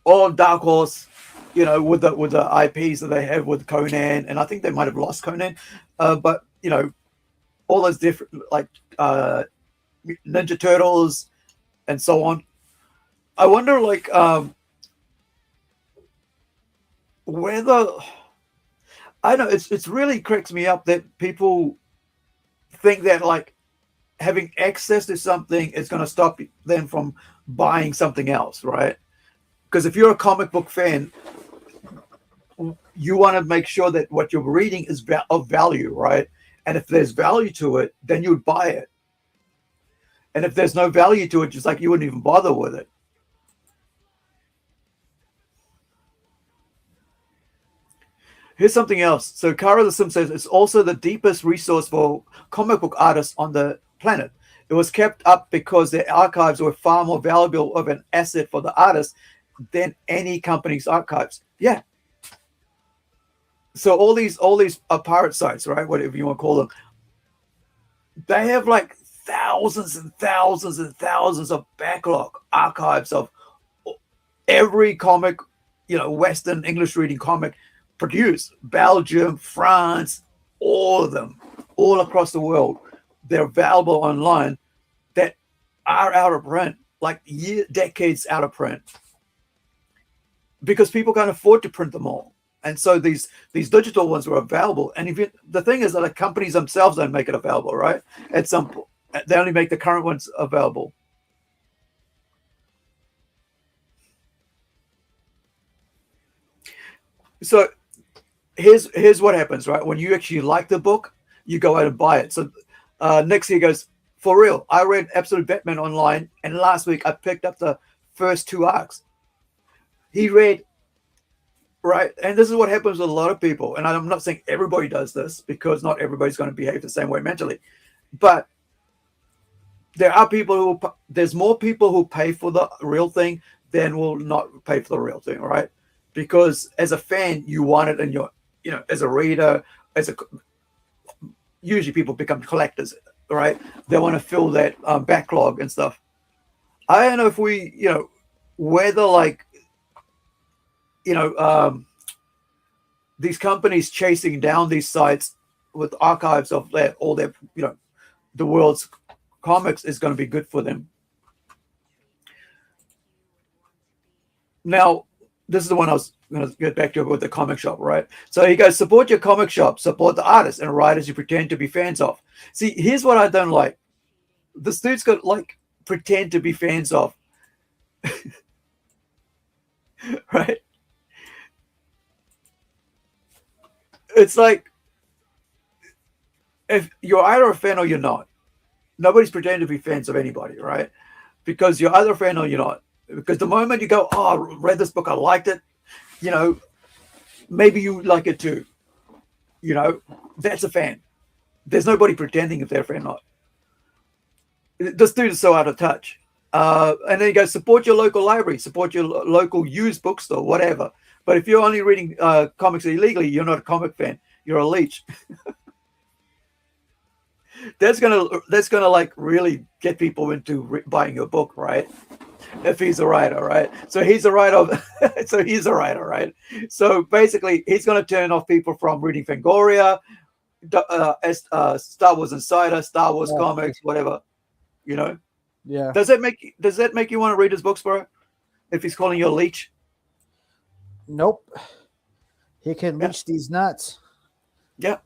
Or Dark Horse, with the IPs that they have with Conan, and I think they might have lost Conan, but all those different, like Ninja Turtles and so on. I wonder, like, whether I know it's really cracks me up that people think that like having access to something is going to stop them from buying something else, right? Because if you're a comic book fan, you want to make sure that what you're reading is of value, right? And if there's value to it, then you would buy it. And if there's no value to it, just like you wouldn't even bother with it. Here's something else. So Kara the Sim says it's also the deepest resource for comic book artists on the planet. It was kept up because their archives were far more valuable of an asset for the artist than any company's archives. Yeah. So all these pirate sites, right? Whatever you want to call them, they have like thousands and thousands and thousands of backlog archives of every comic, Western English reading comic produced. Belgium, France, all of them, all across the world. They're available online that are out of print, like decades out of print, because people can't afford to print them all. And so these digital ones were available. And the thing is that the companies themselves don't make it available, right? At some point, they only make the current ones available. So here's what happens, right? When you actually like the book, you go out and buy it. So next here goes, for real, I read Absolute Batman online, and last week I picked up the first 2 arcs. He read, right? And this is what happens with a lot of people. And I'm not saying everybody does this, because not everybody's going to behave the same way mentally. But there are people there's more people who pay for the real thing than will not pay for the real thing, right? Because as a fan, you want it in your, as a reader, usually people become collectors, right? They want to fill that backlog and stuff. I don't know if we, whether like, these companies chasing down these sites with archives of all their, the world's comics is going to be good for them. Now, this is the one I was going to get back to with the comic shop, right? So he goes, support your comic shop, support the artists and writers you pretend to be fans of. See, here's what I don't like. This dude's got like pretend to be fans of. Right? It's like, if you're either a fan or you're not. Nobody's pretending to be fans of anybody, right? Because you're either a fan or you're not. Because the moment you go, oh, I read this book, I liked it, maybe you like it too. That's a fan. There's nobody pretending if they're a fan or not. This dude is so out of touch. And then he goes, support your local library, support your local used bookstore, whatever. But if you're only reading comics illegally, you're not a comic fan. You're a leech. That's gonna like really get people into buying your book, right? If he's a writer, right? So he's a writer. Right? So basically, he's gonna turn off people from reading Fangoria, Star Wars Insider, Star Wars comics, whatever. Yeah. Does that make you want to read his books, bro? If he's calling you a leech? Nope. He can leech these nuts. Yeah.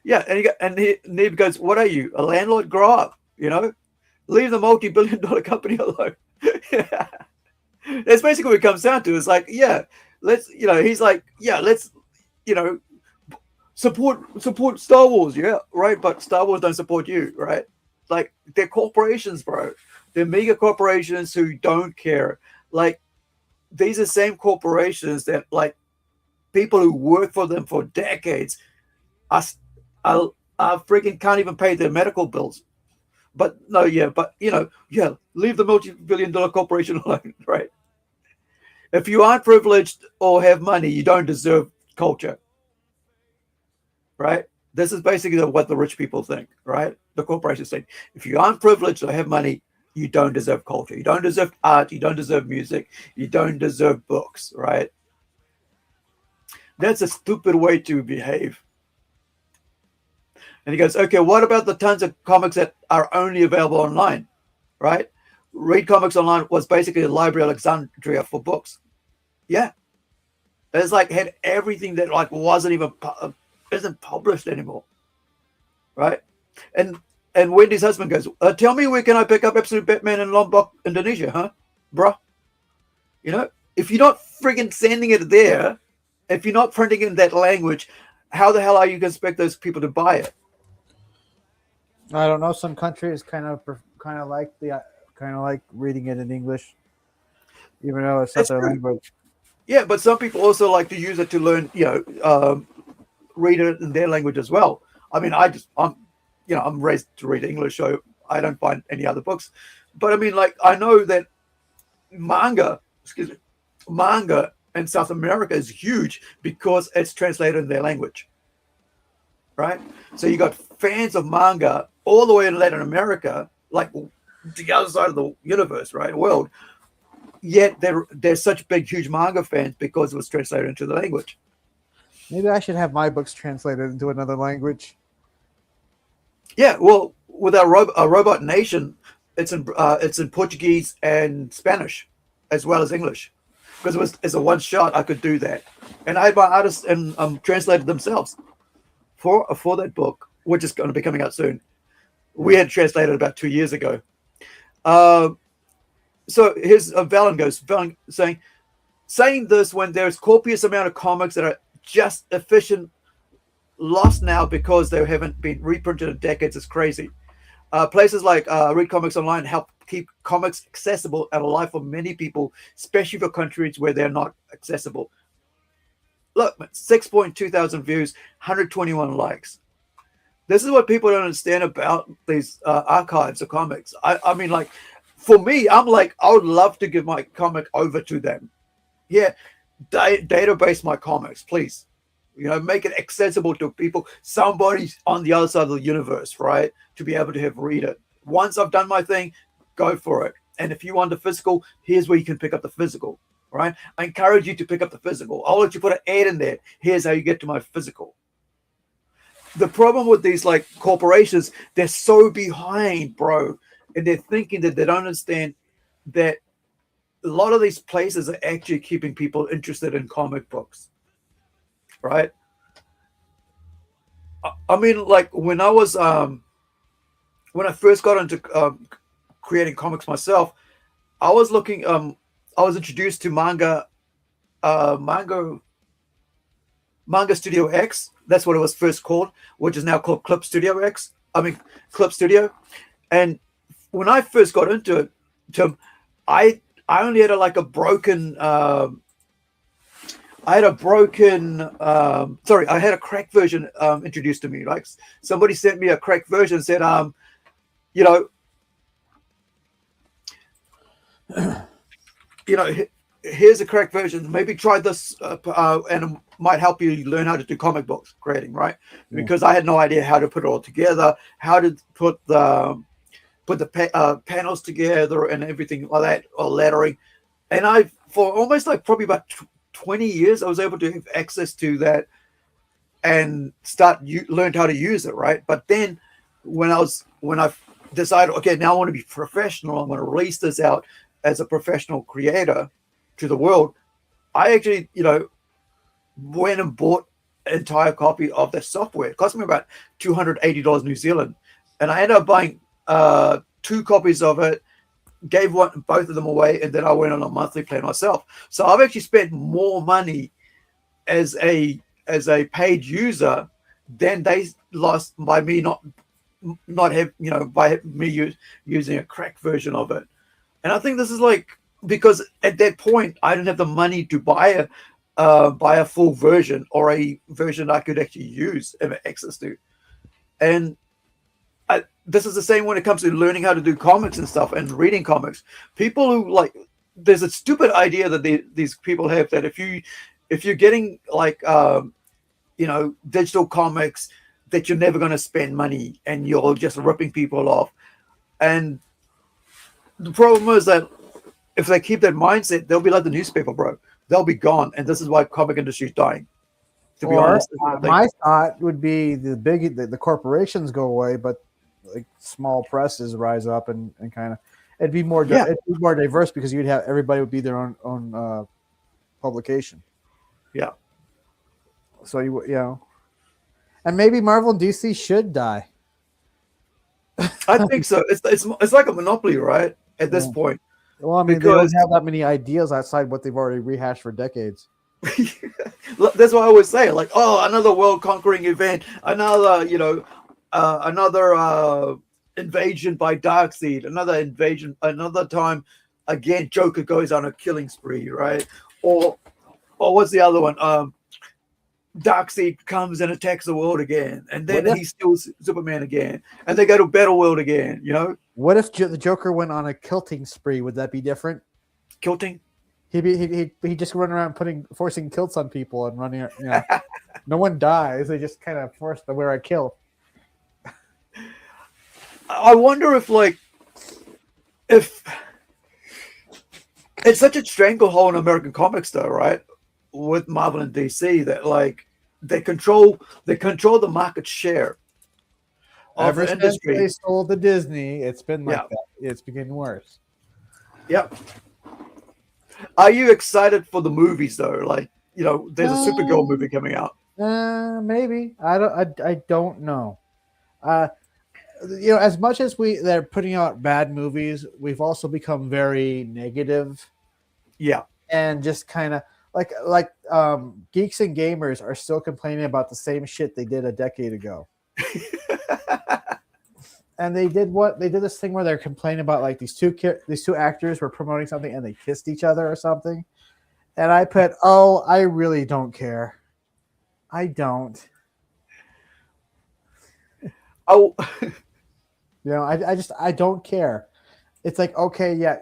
Yeah, and he goes, what are you, a landlord? Grow up, leave the multi-billion-dollar company alone. Yeah. That's basically what it comes down to. It's like, yeah, let's, he's like, yeah, let's, support Star Wars, yeah, right? But Star Wars don't support you, right? Like, they're corporations, bro. They're mega corporations who don't care. Like, these are the same corporations that, like, people who work for them for decades I freaking can't even pay their medical bills. But no, leave the multi-billion-dollar corporation alone, right? If you aren't privileged or have money, you don't deserve culture, right? This is basically what the rich people think, right? The corporations think. If you aren't privileged or have money, you don't deserve culture. You don't deserve art. You don't deserve music. You don't deserve books, right? That's a stupid way to behave. And he goes, okay, what about the tons of comics that are only available online, right? Read Comics Online was basically a library Alexandria for books. Yeah. It's like had everything that like wasn't even isn't published anymore, right? And Wendy's husband goes, "Tell me where can I pick up Absolute Batman in Lombok, Indonesia, huh, bruh? You know, if you're not friggin' sending it there, if you're not printing in that language, how the hell are you going to expect those people to buy it?" I don't know. Some countries kind of like reading it in English, even though it's not their language. Yeah, but some people also like to use it to learn, read it in their language as well. I mean, I'm raised to read English, so I don't find any other books. But I mean, like, I know that manga in South America is huge because it's translated in their language, right? So you got fans of manga all the way in Latin America, like the other side of the universe, right? World. Yet they're such big, huge manga fans because it was translated into the language. Maybe I should have my books translated into another language. Yeah, well, with our Robot Nation, it's in Portuguese and Spanish, as well as English, because it's a one shot. I could do that, and I had my artists and translated themselves for that book, which is going to be coming out soon. We had translated about 2 years ago. So here's Valen saying this when there's copious amount of comics that are just efficient lost now because they haven't been reprinted in decades is crazy. Places like Read Comics Online help keep comics accessible and alive for many people, especially for countries where they're not accessible. Look, 6.2 thousand views, 121 likes. This is what people don't understand about these archives of comics. I mean, like, for me, I'm like, I would love to give my comic over to them. Yeah, database my comics, please. You know, make it accessible to people, somebody on the other side of the universe, right? To be able to read it. Once I've done my thing, go for it. And if you want the physical, here's where you can pick up the physical, right? I encourage you to pick up the physical. I'll let you put an ad in there. Here's how you get to my physical. The problem with these like corporations, they're so behind, bro. And they're thinking that they don't understand that a lot of these places are actually keeping people interested in comic books, right? I mean, like when I first got into creating comics myself, I was introduced to Manga Studio X. That's what it was first called, which is now called Clip Studio. And when I first got into it, Tim, I only had a cracked version introduced to me. Like somebody sent me a cracked version and said, here's a cracked version. Maybe try this, and it might help you learn how to do comic books creating, right? Because I had no idea how to put it all together, how to put the panels together and everything like that, or lettering. And for almost like probably about 20 years, I was able to have access to that and learned how to use it, right? But then when I decided, okay, now I want to be professional, I'm going to release this out as a professional creator to the world, I actually, went and bought an entire copy of the software. It cost me about $280 New Zealand. And I ended up buying 2 copies of it, gave both of them away, and then I went on a monthly plan myself. So I've actually spent more money as a paid user than they lost by me by me using a cracked version of it. And I think this is because at that point I didn't have the money to buy a full version or a version I could actually use and have access to. And this is the same when it comes to learning how to do comics and stuff and reading comics. People who there's a stupid idea that these people have that if you're getting digital comics, that you're never going to spend money and you're just ripping people off. And the problem is that if they keep that mindset, they'll be like the newspaper, bro. They'll be gone, and this is why comic industry is dying. To be honest, my thought would be the corporations go away, but like small presses rise up and kind of it'd be more diverse because everybody would be their own publication. Yeah. So you know, and maybe Marvel and DC should die. I think so. It's like a monopoly, right? At this point. Well, I mean, they don't have that many ideas outside what they've already rehashed for decades. That's what I always say. Like, oh, another world conquering event, another, another invasion by Darkseid, another invasion, another time again. Joker goes on a killing spree, right? Or what's the other one? Darkseid comes and attacks the world again, and then he steals Superman again, and they go to Battle World again. You know, what if the Joker went on a kilting spree? Would that be different? Kilting? He just run around forcing kilts on people and running. You know, no one dies. They just kind of force to wear a kilt. I wonder if it's such a stranglehold in American comics, though, right? With Marvel and DC, that like they control the market share of the industry. They sold to Disney, it's been like that. It's getting worse. Yep. Are you excited for the movies though? Like, you know, there's a Supergirl movie coming out. Maybe. I don't know. You know, as much as they're putting out bad movies, we've also become very negative. Yeah. And just kind of like geeks and gamers are still complaining about the same shit they did a decade ago. And they did this thing where they're complaining about like these two actors were promoting something and they kissed each other or something. And I put, I really don't care. I don't. Oh, you know, I don't care. It's like, okay, yeah,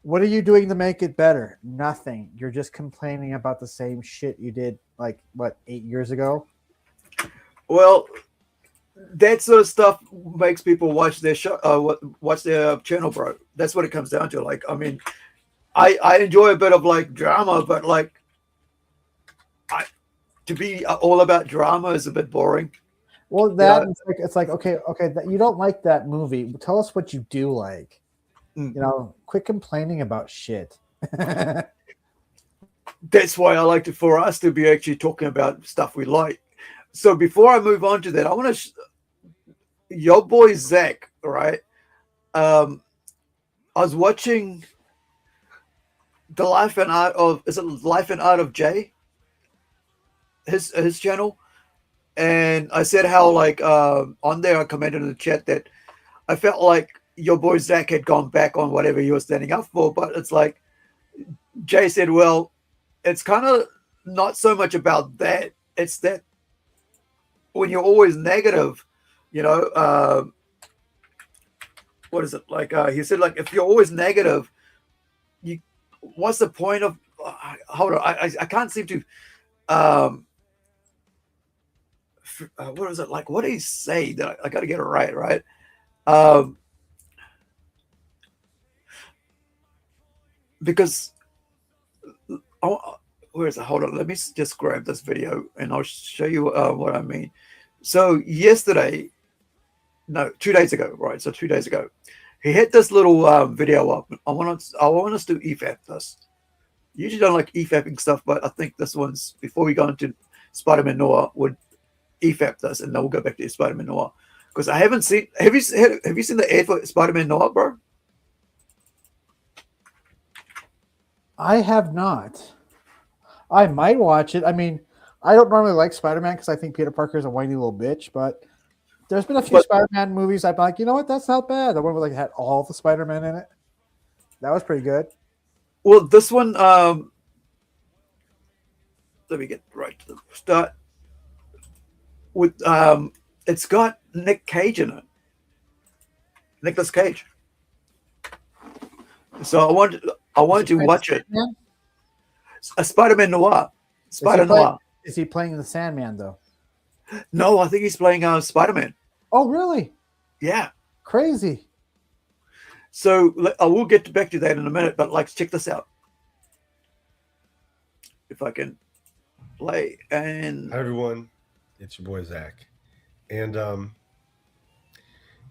what are you doing to make it better? Nothing. You're just complaining about the same shit you did like 8 years ago. Well, that sort of stuff makes people watch their show, watch their channel, bro. That's what it comes down to. Like, I mean, I enjoy a bit of like drama, but like, to be all about drama is a bit boring. Well, it's like okay, you don't like that movie. Tell us what you do like. You know, quit complaining about shit. That's why I like for us to be actually talking about stuff we like. So before I move on to that, I want to Ya Boi Zack, right? I was watching the Life and Art of Jay, his channel, and I said how like on there I commented in the chat that I felt like Ya Boi Zack had gone back on whatever he was standing up for, but it's like Jay said, well, it's kind of not so much about that. It's that when you're always negative, you know, what is it like? He said, like, if you're always negative, what's the point of? Hold on, I can't seem to. What is it like? What did he say? That I got to get it right. Because where is it? Hold on, let me just grab this video and I'll show you what I mean. So 2 days ago, right? So 2 days ago, he hit this little video up. I want us to efap this. Usually don't like efapping stuff, but I think this one's before we go into Spider-Man Noir would efap this, and then we'll go back to Spider-Man Noir because I haven't seen. Have you seen the ad for Spider-Man Noir, bro? I have not. I might watch it. I mean, I don't normally like Spider-Man because I think Peter Parker is a whiny little bitch, but there's been a few Spider-Man movies I've been like, you know what, that's not bad. The one where had all the Spider-Man in it. That was pretty good. Well, this one, let me get right to the start. With it's got Nick Cage in it. Nicolas Cage. So I wanted to watch it. A Spider-Man Noir. Spider-Noir. Is he playing the Sandman, though? No, I think he's playing Spider-Man. Oh, really? Yeah. Crazy. So I will get back to that in a minute, but like, check this out. If I can play and... Hi, everyone. It's your boy, Zach. And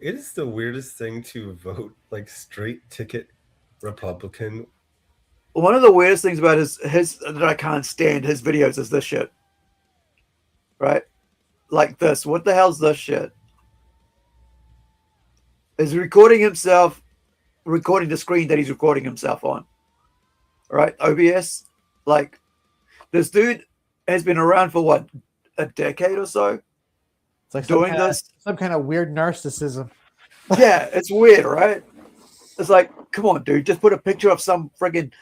it is the weirdest thing to vote like straight ticket Republican one of the weirdest things about his that I can't stand his videos is this shit. Right? Like this. What the hell's this shit? Is recording himself, recording the screen that he's recording himself on. Right? OBS. Like, this dude has been around for what, a decade or so? It's like doing some kind of weird narcissism. Yeah, it's weird, right? It's like, come on, dude, just put a picture of some friggin',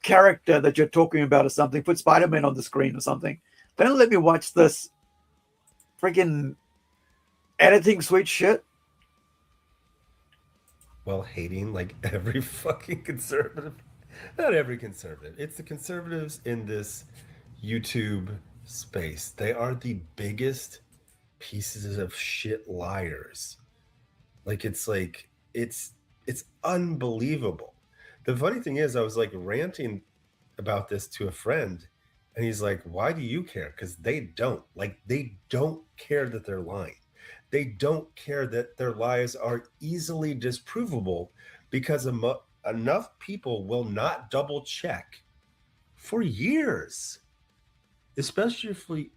character that you're talking about or something. Put Spider-Man on the screen or something. Don't let me watch this friggin' editing sweet shit. Well, hating like every fucking conservative. Not every conservative. It's the conservatives in this YouTube space. They are the biggest pieces of shit liars. It's unbelievable. The funny thing is, I was like ranting about this to a friend, and he's like, why do you care? Because they don't care that they're lying. They don't care that their lies are easily disprovable because enough people will not double check for years. Especially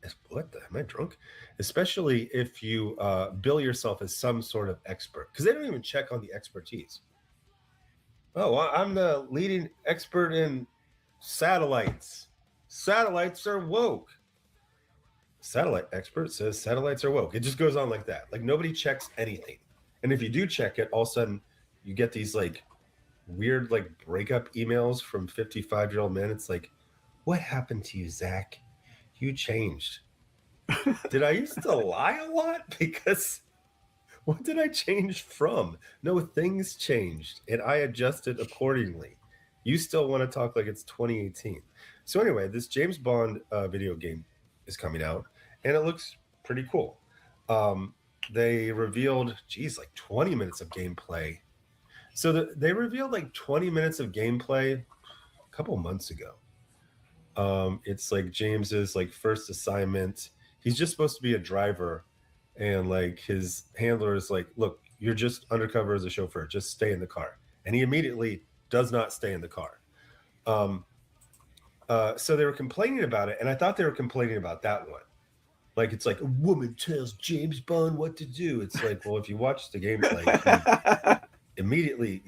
if am I drunk? Especially if you bill yourself as some sort of expert, because they don't even check on the expertise. Oh, I'm the leading expert in satellites. Satellites are woke. Satellite expert says satellites are woke. It just goes on like that. Like, nobody checks anything. And if you do check it, all of a sudden you get these like weird like breakup emails from 55-year-old men. It's like, what happened to you, Zach? You changed. Did I used to lie a lot? Because what did I change from? No, things changed and I adjusted accordingly. You still want to talk like it's 2018. So anyway, this James Bond video game is coming out and it looks pretty cool. They revealed, like 20 minutes of gameplay. So they revealed like 20 minutes of gameplay a couple months ago. It's like James's like first assignment. He's just supposed to be a driver, and like his handler is like, look, you're just undercover as a chauffeur, just stay in the car. And he immediately does not stay in the car. So they were complaining about it, and I thought they were complaining about that one. Like, it's like a woman tells James Bond what to do. It's like, well, if you watch the gameplay, he immediately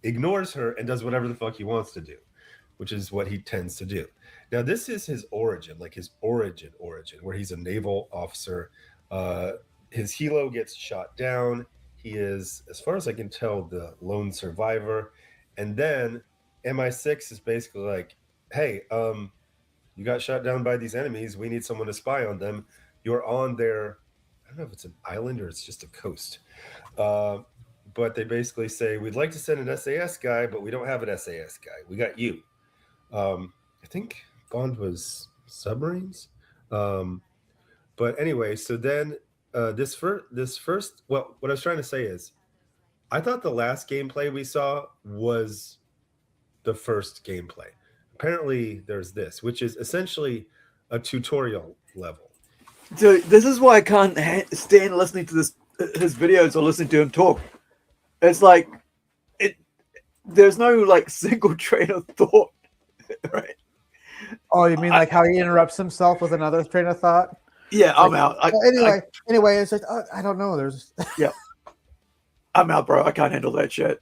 ignores her and does whatever the fuck he wants to do, which is what he tends to do. Now, this is his origin, like his origin, where he's a naval officer. His helo gets shot down. He is, as far as I can tell, the lone survivor. And then MI6 is basically like, hey, you got shot down by these enemies. We need someone to spy on them. You're on their, I don't know if it's an island or it's just a coast. But they basically say, we'd like to send an SAS guy, but we don't have an SAS guy. We got you. I think Bond was submarines. But anyway, so then this first, well, what I was trying to say is, I thought the last gameplay we saw was the first gameplay. Apparently there's this, which is essentially a tutorial level. So this is why I can't stand listening to his videos or listening to him talk. It's like, there's no like single train of thought, right? Oh, you mean like how he interrupts himself with another train of thought? Yeah, I'm out. Anyway, it's like, I don't know. There's yeah, I'm out, bro. I can't handle that shit.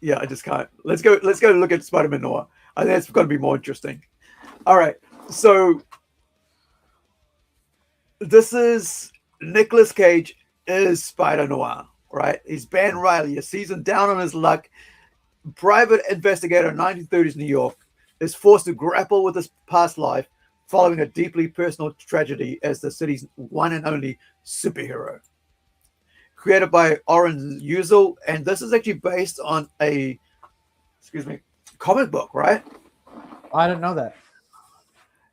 Yeah, I just can't. Let's go look at Spider-Man Noir. I think it's going to be more interesting. All right, so this is Nicolas Cage is Spider-Noir, right? He's Ben Reilly, a seasoned down on his luck private investigator in 1930s New York, is forced to grapple with his past life following a deeply personal tragedy as the city's one and only superhero. Created by Oren Uzel, and this is actually based on a comic book, right? I didn't know that.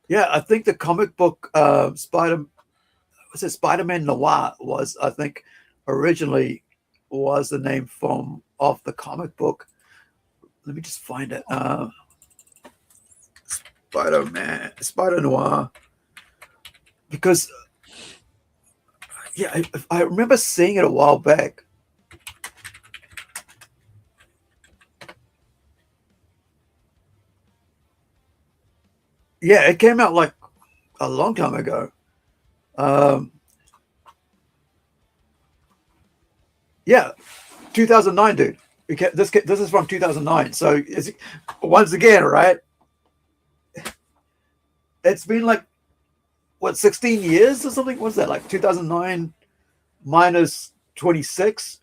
Yeah, I think the comic book Spider-Man Noir was, I think, originally was the name of the comic book. Let me just find it. Spider-Noir. Because yeah, I remember seeing it a while back. Yeah, it came out like a long time ago. Yeah, 2009, dude. This is from 2009. So once again, right? It's been like what 16 years or something. What's that like? 2009 minus 26.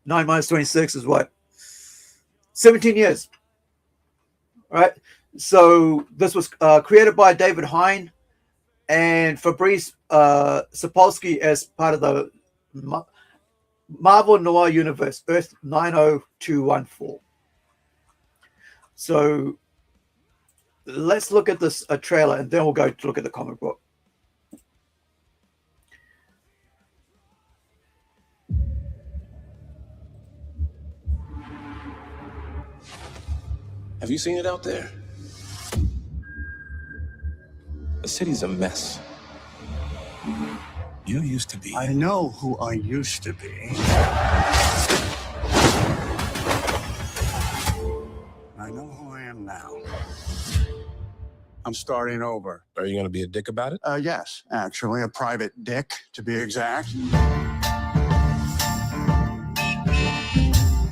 9 minus 26 is what? 17 years. Right. So this was created by David Hine and Fabrice Sapolsky as part of the Marvel Noir Universe, Earth 90214. So let's look at this trailer and then we'll go to look at the comic book. Have you seen it out there? The city's a mess. You used to be. I know who I used to be. I know who I am now. I'm starting over. Are you going to be a dick about it? Yes, actually, a private dick, to be exact.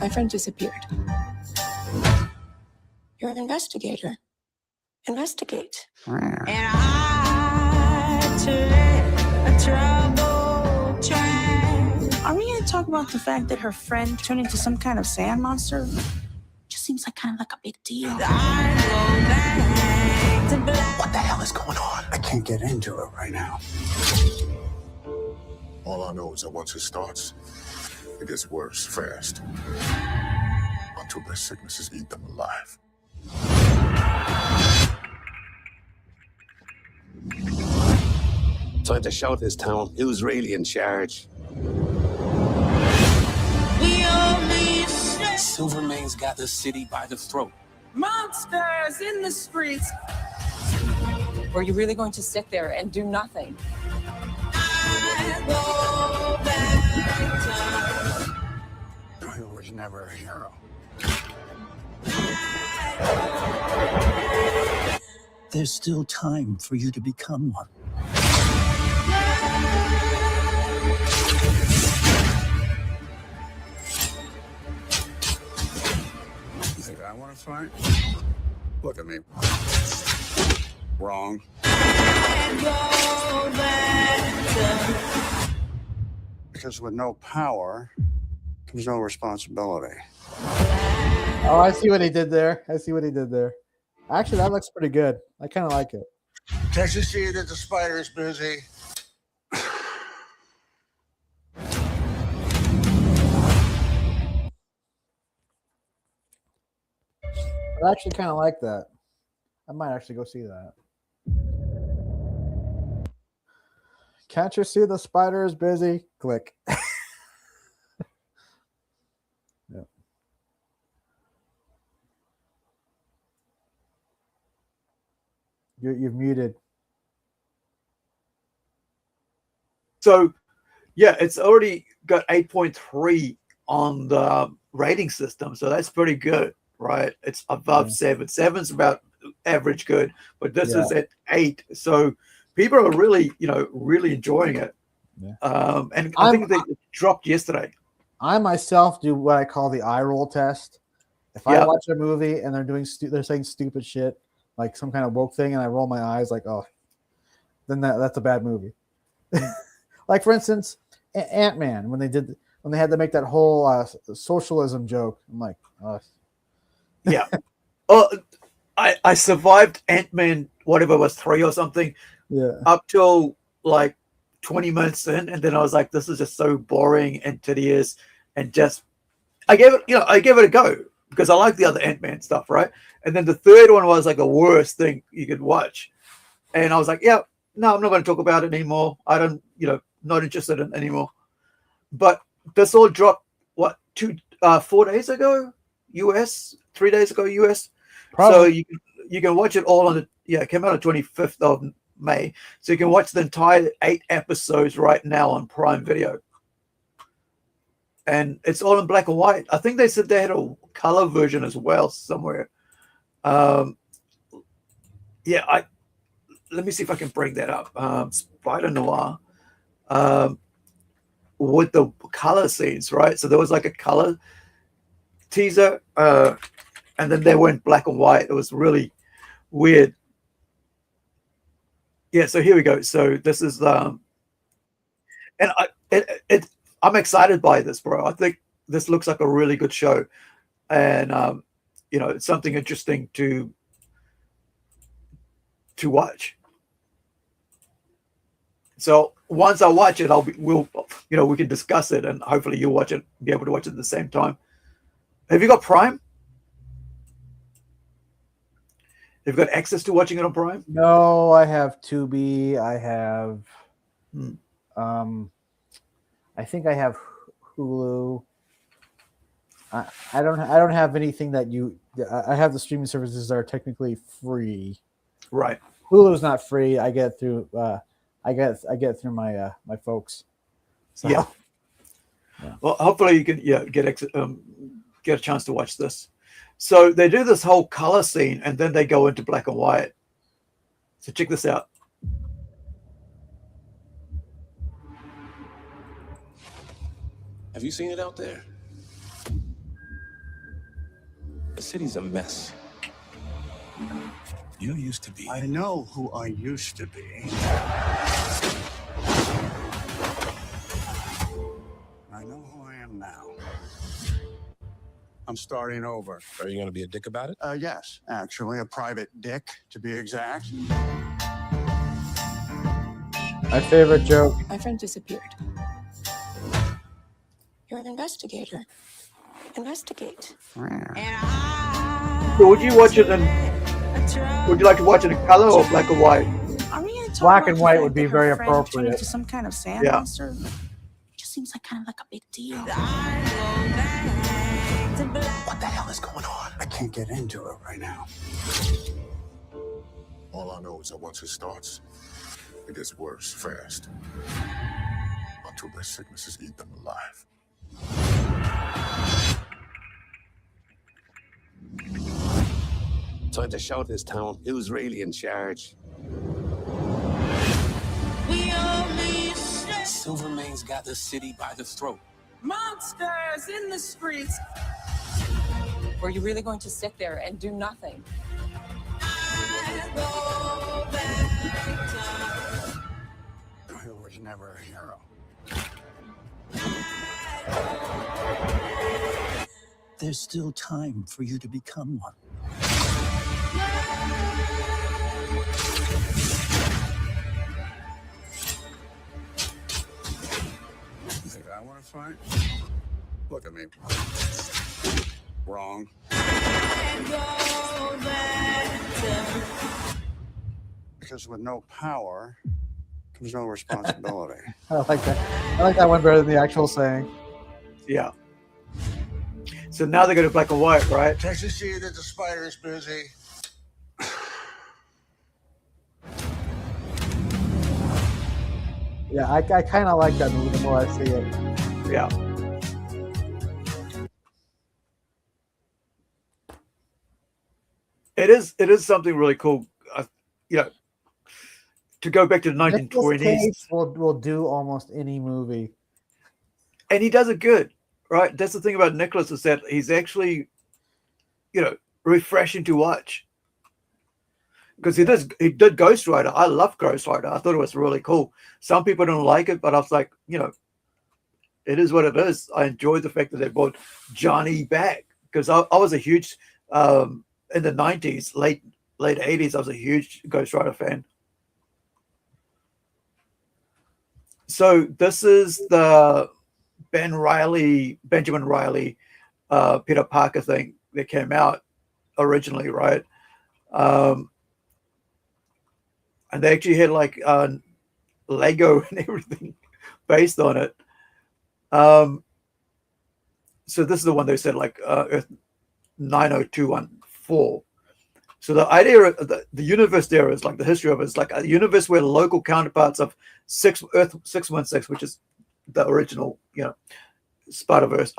My friend disappeared. You're an investigator. Investigate. And Are we going to talk about the fact that her friend turned into some kind of sand monster? Just seems like kind of like a big deal. What the hell is going on? I can't get into it right now. All I know is that once it starts, it gets worse fast. Until their sicknesses eat them alive. Time to shout this town. Who's really in charge? Silvermane's got the city by the throat. Monsters in the streets. Were you really going to sit there and do nothing? I was never a hero. There's still time for you to become one. You think I want to fight? Look at me. Wrong. Because with no power comes no responsibility. Oh, I see what he did there. Actually, that looks pretty good. I kind of like it. Can't you see that the spider is busy? I actually kind of like that. I might actually go see that. Can't you see the spider is busy? Click. Yep. You've muted. So, yeah, it's already got 8.3 on the rating system, so that's pretty good, right? It's above 7. 7's about average good, but this is at 8. So people are really, really enjoying it. Yeah. And I think they dropped yesterday. I myself do what I call the eye roll test. If I watch a movie and they're saying stupid shit, like some kind of woke thing, and I roll my eyes like, oh, then that's a bad movie. Like for instance, Ant-Man when they had to make that whole socialism joke. I'm like, yeah. Oh, I survived Ant-Man, whatever it was, 3 or something. Yeah. Up till like 20 minutes in, and then I was like, this is just so boring and tedious, and just I gave it a go because I like the other Ant-Man stuff, right? And then the third one was like the worst thing you could watch, and I was like, yeah, no, I'm not going to talk about it anymore. I don't, not interested in it anymore. But this all dropped 4 days ago, US, 3 days ago, US. Probably. So you can watch it all on it came out on 25th of May. So you can watch the entire 8 episodes right now on Prime Video. And it's all in black and white. I think they said they had a color version as well somewhere. yeah, let me see if I can bring that up. Spider-Noir with the color scenes, right? So there was like a color teaser, and then they went black and white. It was really weird. Yeah, so here we go. So this is and I'm excited by this, bro. I think this looks like a really good show, and it's something interesting to watch. So once I watch it, we can discuss it, and hopefully you'll watch it, be able to watch it at the same time. Have you got Prime? Have you got access to watching it on Prime? No, I have Tubi. I have, I think I have Hulu. I don't have anything that I have the streaming services that are technically free. Right. Hulu's not free. I get through. I get through my my folks. So. Yeah. Well, hopefully you can get a chance to watch this. So they do this whole color scene, and then they go into black and white. So check this out. Have you seen it out there? The city's a mess. You used to be. I know who I used to be. I know who I am now. I'm starting over. Are you going to be a dick about it? Yes, actually, a private dick, to be exact. My favorite joke. My friend disappeared. You're an investigator. Investigate. So would you watch it would you like to watch it in color or black and white? Black and white would be very appropriate. Into some kind of sand monster. It just seems like kind of like a big deal. What the hell is going on? I can't get into it right now. All I know is that once it starts, it gets worse fast. Until their sicknesses eat them alive. So I had to shout this town. Who's really in charge? Silvermane's got the city by the throat. Monsters in the streets. Were you really going to sit there and do nothing? I was never a hero. There's still time for you to become one. Think I want to fight? Look at me. Wrong. Because with no power comes no responsibility. I like that. I like that one better than the actual saying. Yeah. So now they go to black and white, right? Texas see that the spider's busy. Yeah, I kind of like that movie the more I see it. Yeah. It is something really cool. To go back to the 1920s. Will do almost any movie. And he does it good, right? That's the thing about Nicholas, is that he's actually, refreshing to watch. Because he did Ghost Rider. I love Ghost Rider. I thought it was really cool. Some people don't like it, but I was like, it is what it is. I enjoyed the fact that they brought Johnny back, because I was a huge in the 90s, late 80s, I was a huge Ghost Rider fan. So this is the Benjamin Riley, Peter Parker thing that came out originally, right? And they actually had like Lego and everything based on it. So this is the one they said, like Earth 90214. So the idea of the universe there is like, the history of it is like a universe where local counterparts of Earth 616, which is the original, Spider-Verse,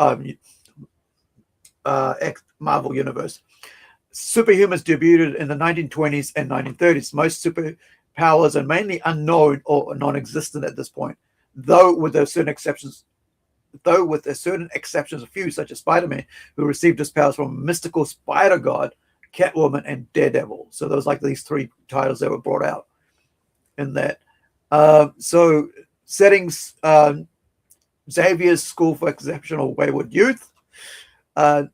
Marvel Universe. superhumans debuted in the 1920s and 1930s. Most superpowers are mainly unknown or non-existent at this point, though with certain exceptions, a few, such as Spider-Man, who received his powers from a mystical spider god, Catwoman, and Daredevil. So there was like these three titles that were brought out in that. So settings, Xavier's School for Exceptional Wayward Youth, and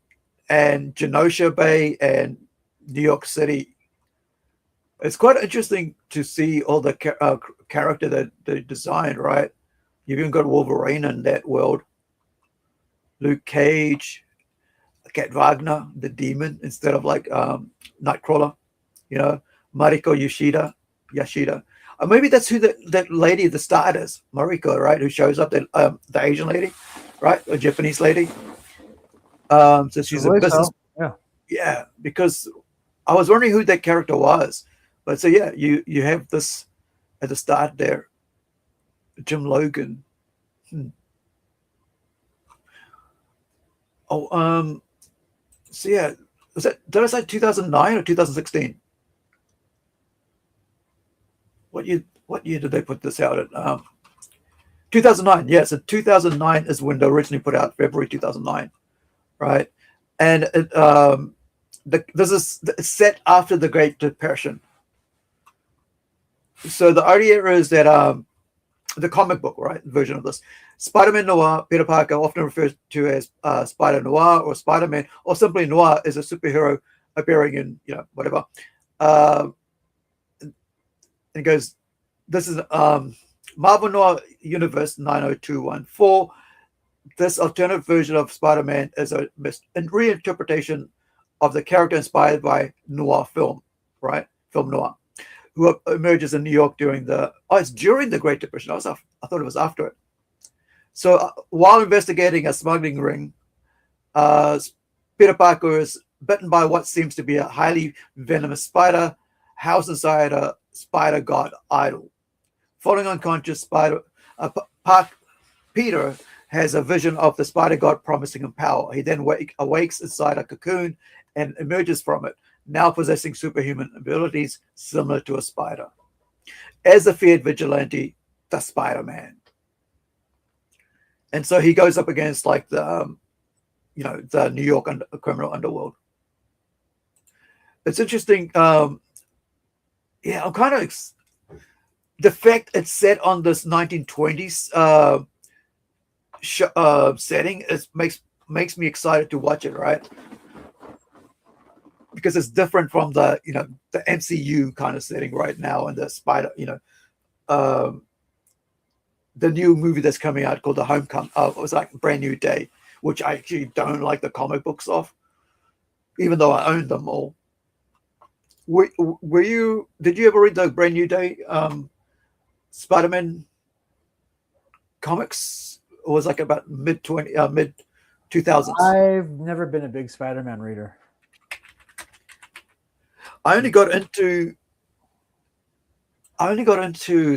Genosha Bay and New York City. It's quite interesting to see all the character that they designed, right? You've even got Wolverine in that world, Luke Cage, Cat Wagner, the demon, instead of like Nightcrawler, you know, Mariko Yashida. Or maybe that's who that lady at the start is, Mariko, right? Who shows up, the Asian lady, right? A Japanese lady. So she's a business. So. Yeah, because I was wondering who that character was. But so yeah, you have this at the start there. Jim Logan. Oh, so yeah, did I say 2009 or 2016? What year did they put this out at? 2009. Yeah, so 2009 is when they originally put out, February 2009, right? And this is set after the Great Depression. So the idea is that the comic book, right, version of this, Spider-Man Noir, Peter Parker, often referred to as Spider-Noir or Spider-Man, or simply Noir, is a superhero appearing in, you know, whatever. It goes, this is Marvel Noir Universe 90214. This alternative version of Spider-Man is a reinterpretation of the character inspired by noir film, right? Film noir, who emerges in New York during it's during the Great Depression. I thought it was after it. So while investigating a smuggling ring, Peter Parker is bitten by what seems to be a highly venomous spider housed inside a spider god idol. Falling unconscious, Peter has a vision of the spider god promising him power. He then awakes inside a cocoon and emerges from it, now possessing superhuman abilities similar to a spider. As the feared vigilante, the Spider-Man. And so he goes up against like the New York criminal underworld. It's interesting. I'm kind of the fact it's set on this 1920s setting makes me excited to watch it, right? Because it's different from the MCU kind of setting right now, and the spider, the new movie that's coming out called The Homecoming. It was like Brand New Day, which I actually don't like the comic books of, even though I own them all. Did you ever read the Brand New Day Spider-Man comics? It was like about mid 2000s. I've never been a big Spider-Man reader. I only got into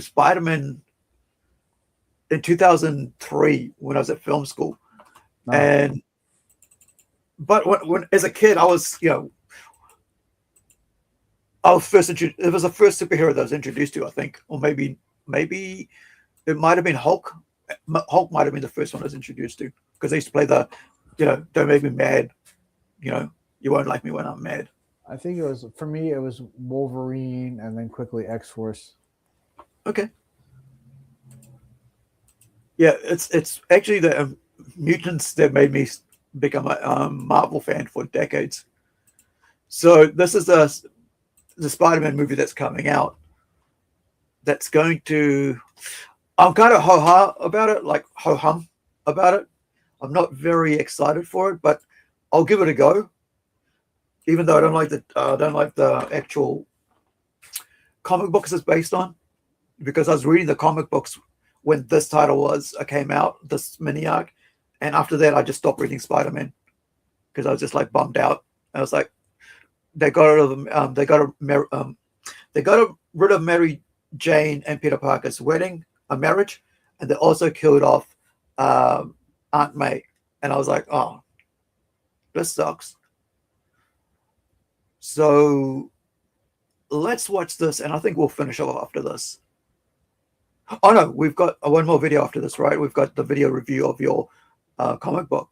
Spider-Man in 2003 when I was at film school. Oh. But when as a kid, I was, I was first introduced. It was the first superhero that I was introduced to, I think, or maybe it might have been Hulk. Hulk might have been the first one I was introduced to, because I used to play the, don't make me mad. You won't like me when I'm mad. I think for me, it was Wolverine and then quickly X-Force. Okay. Yeah, it's actually the mutants that made me become a Marvel fan for decades. So this is the Spider-Man movie that's coming out. That's going to, I'm kind of ho-hum about it. I'm not very excited for it, but I'll give it a go. Even though I don't like the actual comic books it's based on, because I was reading the comic books when this title came out, this mini arc, and after that I just stopped reading Spider-Man because I was just like bummed out. I was like, they got rid of Mary Jane and Peter Parker's marriage, and they also killed off Aunt May, and I was like, oh, this sucks. So let's watch this, and I think we'll finish off after this. Oh no, we've got one more video after this, right? We've got the video review of your comic book.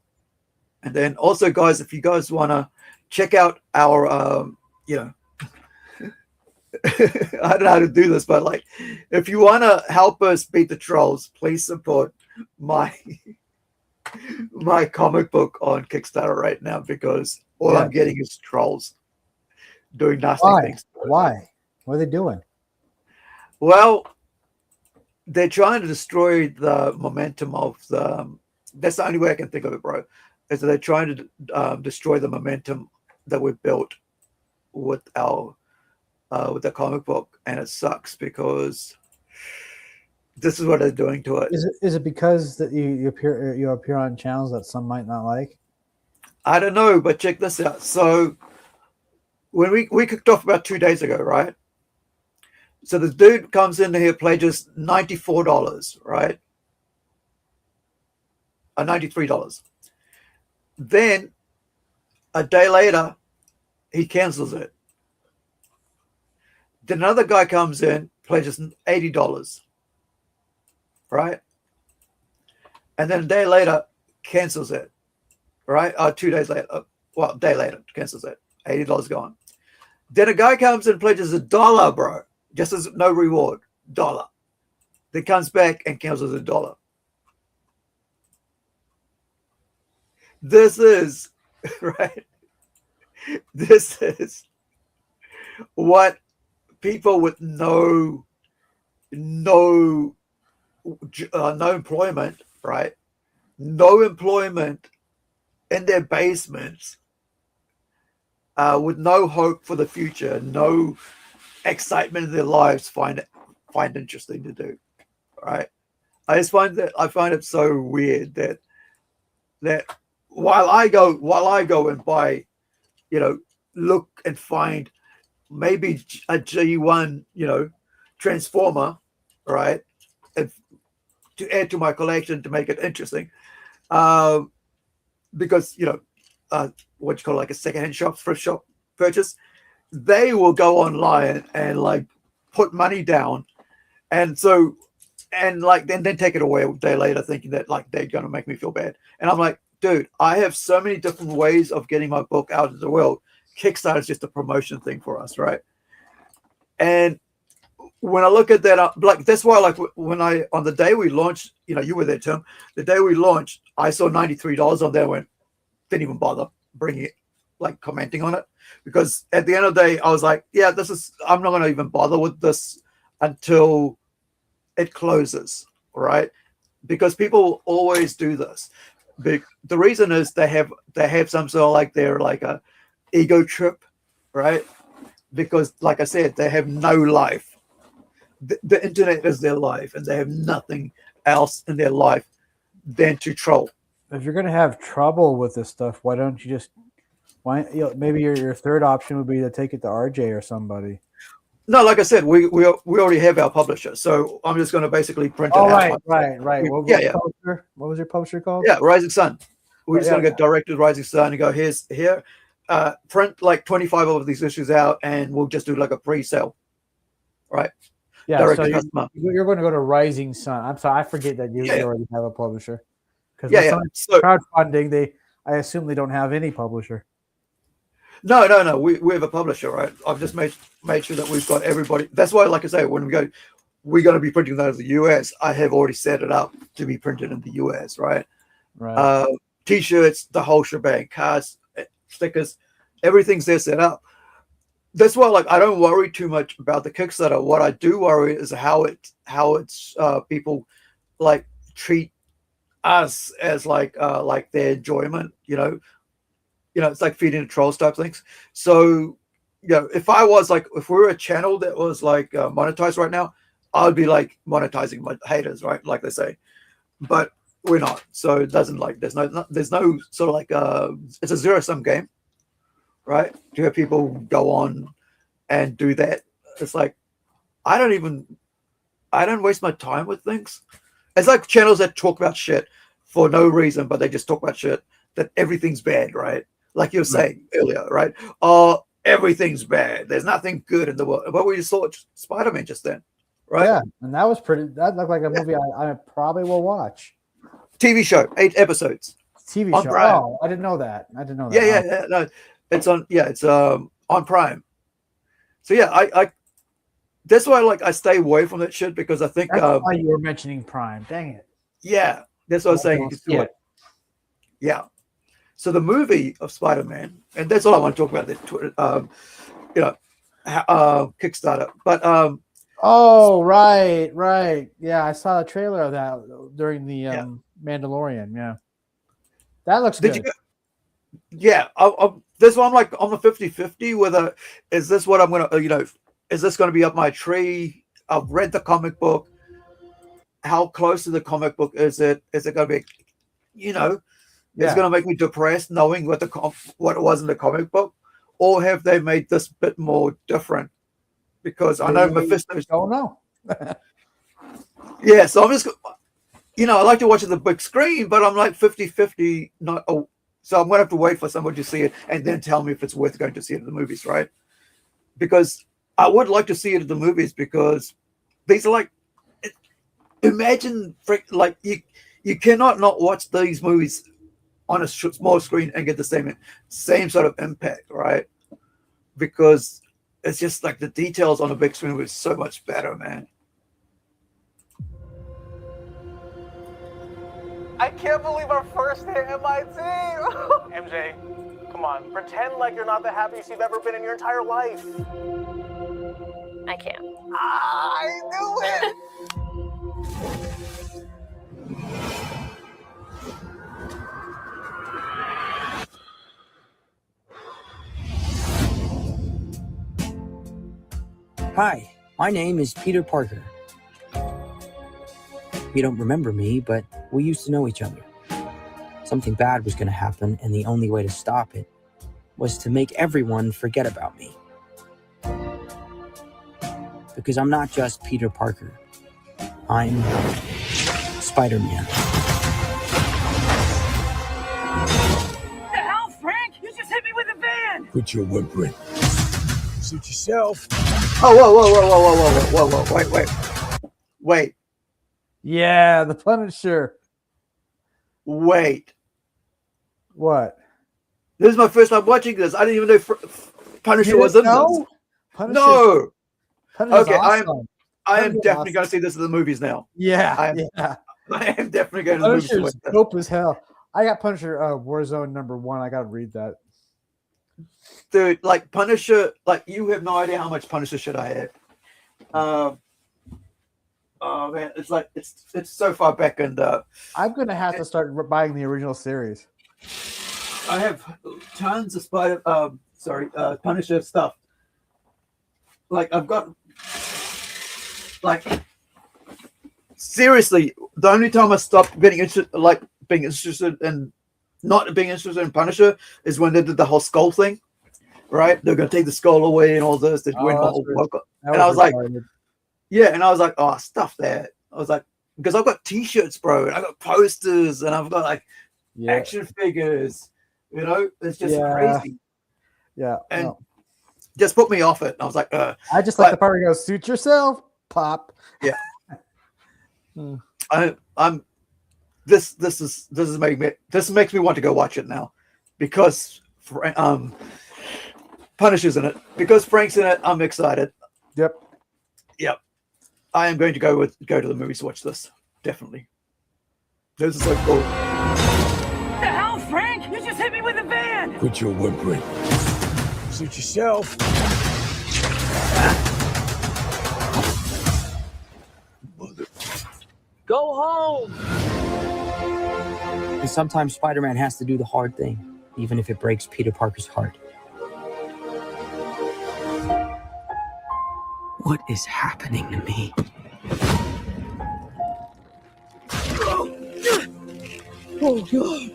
And then also, guys, if you guys want to check out our, you know, I don't know how to do this, but like, if you want to help us beat the trolls, please support my my comic book on Kickstarter right now, because all I'm getting is trolls doing nasty things. Why? What are they doing? Well, they're trying to destroy the momentum of the. That's the only way I can think of it, bro. Is that they're trying to destroy the momentum that we've built with our with the comic book, and it sucks because this is what they're doing to it. Is it because that you appear on channels that some might not like? I don't know, but check this out. So when we kicked off about 2 days ago, right? So the dude comes in here, pledges $94, right? $93. Then a day later, he cancels it. Then another guy comes in, pledges $80, right? And then a day later, cancels it, right? 2 days later, well, a day later, cancels it. $80 gone. Then a guy comes in, pledges $1, bro, just as no reward, $1. Then comes back and cancels $1. This is, right? This is what people with no employment, right? No employment in their basements, with no hope for the future, no excitement in their lives, find interesting to do, right? I find it so weird that while I go and buy, you know, look and find maybe a G1, you know, Transformer, right, and to add to my collection to make it interesting, because, you know, what you call like a secondhand shop, thrift shop purchase, they will go online and like put money down, and so like then take it away a day later, thinking that like they're gonna make me feel bad. And I'm like, dude, I have so many different ways of getting my book out into the world. Kickstarter is just a promotion thing for us, right? And when I look at that, like that's why, like when on the day we launched, you know, you were there, Tim. The day we launched, I saw $93 on there. Didn't even bother bringing it, like commenting on it, because at the end of the day, I was like, yeah, I'm not going to even bother with this until it closes, right? Because people always do this. The reason is they have some sort of like they're like a ego trip, right? Because like I said, they have no life. The internet is their life, and they have nothing else in their life than to troll. If you're going to have trouble with this stuff, why don't you just maybe your third option would be to take it to RJ or somebody. No, like I said, we already have our publisher, so I'm just going to basically print it out. Right. What was your publisher called? Yeah, Rising Sun. We're just going to get direct to Rising Sun and go, here, print like 25 of these issues out, and we'll just do like a pre-sale, right? Yeah, direct so to customer. You're going to go to Rising Sun. I'm sorry, I forget that you already have a publisher. Because So crowdfunding, I assume they don't have any publisher. No. We have a publisher, right? I've just made sure that we've got everybody. That's why, like I say, when we're going to be printing those in the US. I have already set it up to be printed in the US, right? Right. T-shirts, the whole shebang, cards, stickers, everything's there set up. That's why, like, I don't worry too much about the Kickstarter. What I do worry is how it's people like treat us as like their enjoyment, you know, it's like feeding the trolls type things. So, you know, if we were a channel that was like monetized right now, I would be like monetizing my haters, right? Like they say, but we're not. So it doesn't like, there's no sort of like, it's a zero-sum game, right? To have people go on and do that. It's like, I don't waste my time with things. It's like channels that talk about shit for no reason, but they just talk about shit, that everything's bad, right? Like you were saying earlier, right? everything's bad. There's nothing good in the world. But we saw Spider-Man just then, right? Yeah, and that was pretty. That looked like a movie I probably will watch. TV show, 8 episodes. TV on show. Prime. Oh, I didn't know that. Yeah. No, it's on. Yeah, it's on Prime. So yeah, I that's why I stay away from that shit because I think that's why you were mentioning Prime. Dang it. Yeah, that's what I was saying. Yeah. So the movie of Spider-Man, and that's all I want to talk about. That Twitter, Kickstarter, but oh right. Yeah, I saw a trailer of that during the Mandalorian. Yeah, that looks good. That's why I'm like on the 50-50 whether is this what I'm gonna is this gonna be up my tree? I've read the comic book. How close to the comic book is it? Is it gonna be it's gonna make me depressed knowing what what it was in the comic book? Or have they made this bit more different? Because I know Mephisto's don't know. Yeah, so I'm just I like to watch it on the big screen, but I'm like 50-50 so I'm gonna have to wait for someone to see it and then tell me if it's worth going to see it in the movies, right? Because I would like to see it in the movies because these are imagine you cannot not watch these movies on a small screen and get the same sort of impact, right? Because it's just like the details on a big screen was so much better, man. I can't believe our first hit MIT. MJ, come on, pretend like you're not the happiest you've ever been in your entire life. I can't. I knew it. Hi, my name is Peter Parker. You don't remember me, but we used to know each other. Something bad was going to happen, and the only way to stop it was to make everyone forget about me. Because I'm not just Peter Parker. I'm Spider-Man. The hell, Frank? You just hit me with a van! Quit your whimpering. Suit yourself. Oh, whoa. Wait. Yeah, the Punisher. Wait. What? This is my first time watching this. I didn't even know Punisher was in this. No. Okay, awesome. I am definitely going to see this in the movies now. Yeah, I am definitely going to the movies. Punisher's dope as hell. I got Punisher Warzone #1. I got to read that. Dude, Punisher, you have no idea how much Punisher shit I had. Oh man, it's so far back, and I'm gonna have to start buying the original series. I have tons of Punisher stuff. I've got seriously, the only time I stopped being interested in not being interested in Punisher is when they did the whole skull thing, right? They're gonna take the skull away and all this. They went all and I was like. Yeah, and I was like, oh, stuff that. I was like, because I've got T-shirts, bro, and I've got posters, and I've got action figures. It's just crazy. Yeah, and just put me off it. And I was like, I just like the part where he goes, "Suit yourself, pop." Yeah. I'm. This makes me want to go watch it now, because Punisher's in it. Because Frank's in it, I'm excited. Yep. I am going to go to the movies to watch this. Definitely. This is so cool. The hell, Frank? You just hit me with a van! Quit your whimpering. Suit yourself. Go home! And sometimes Spider-Man has to do the hard thing, even if it breaks Peter Parker's heart. What is happening to me? Oh, God.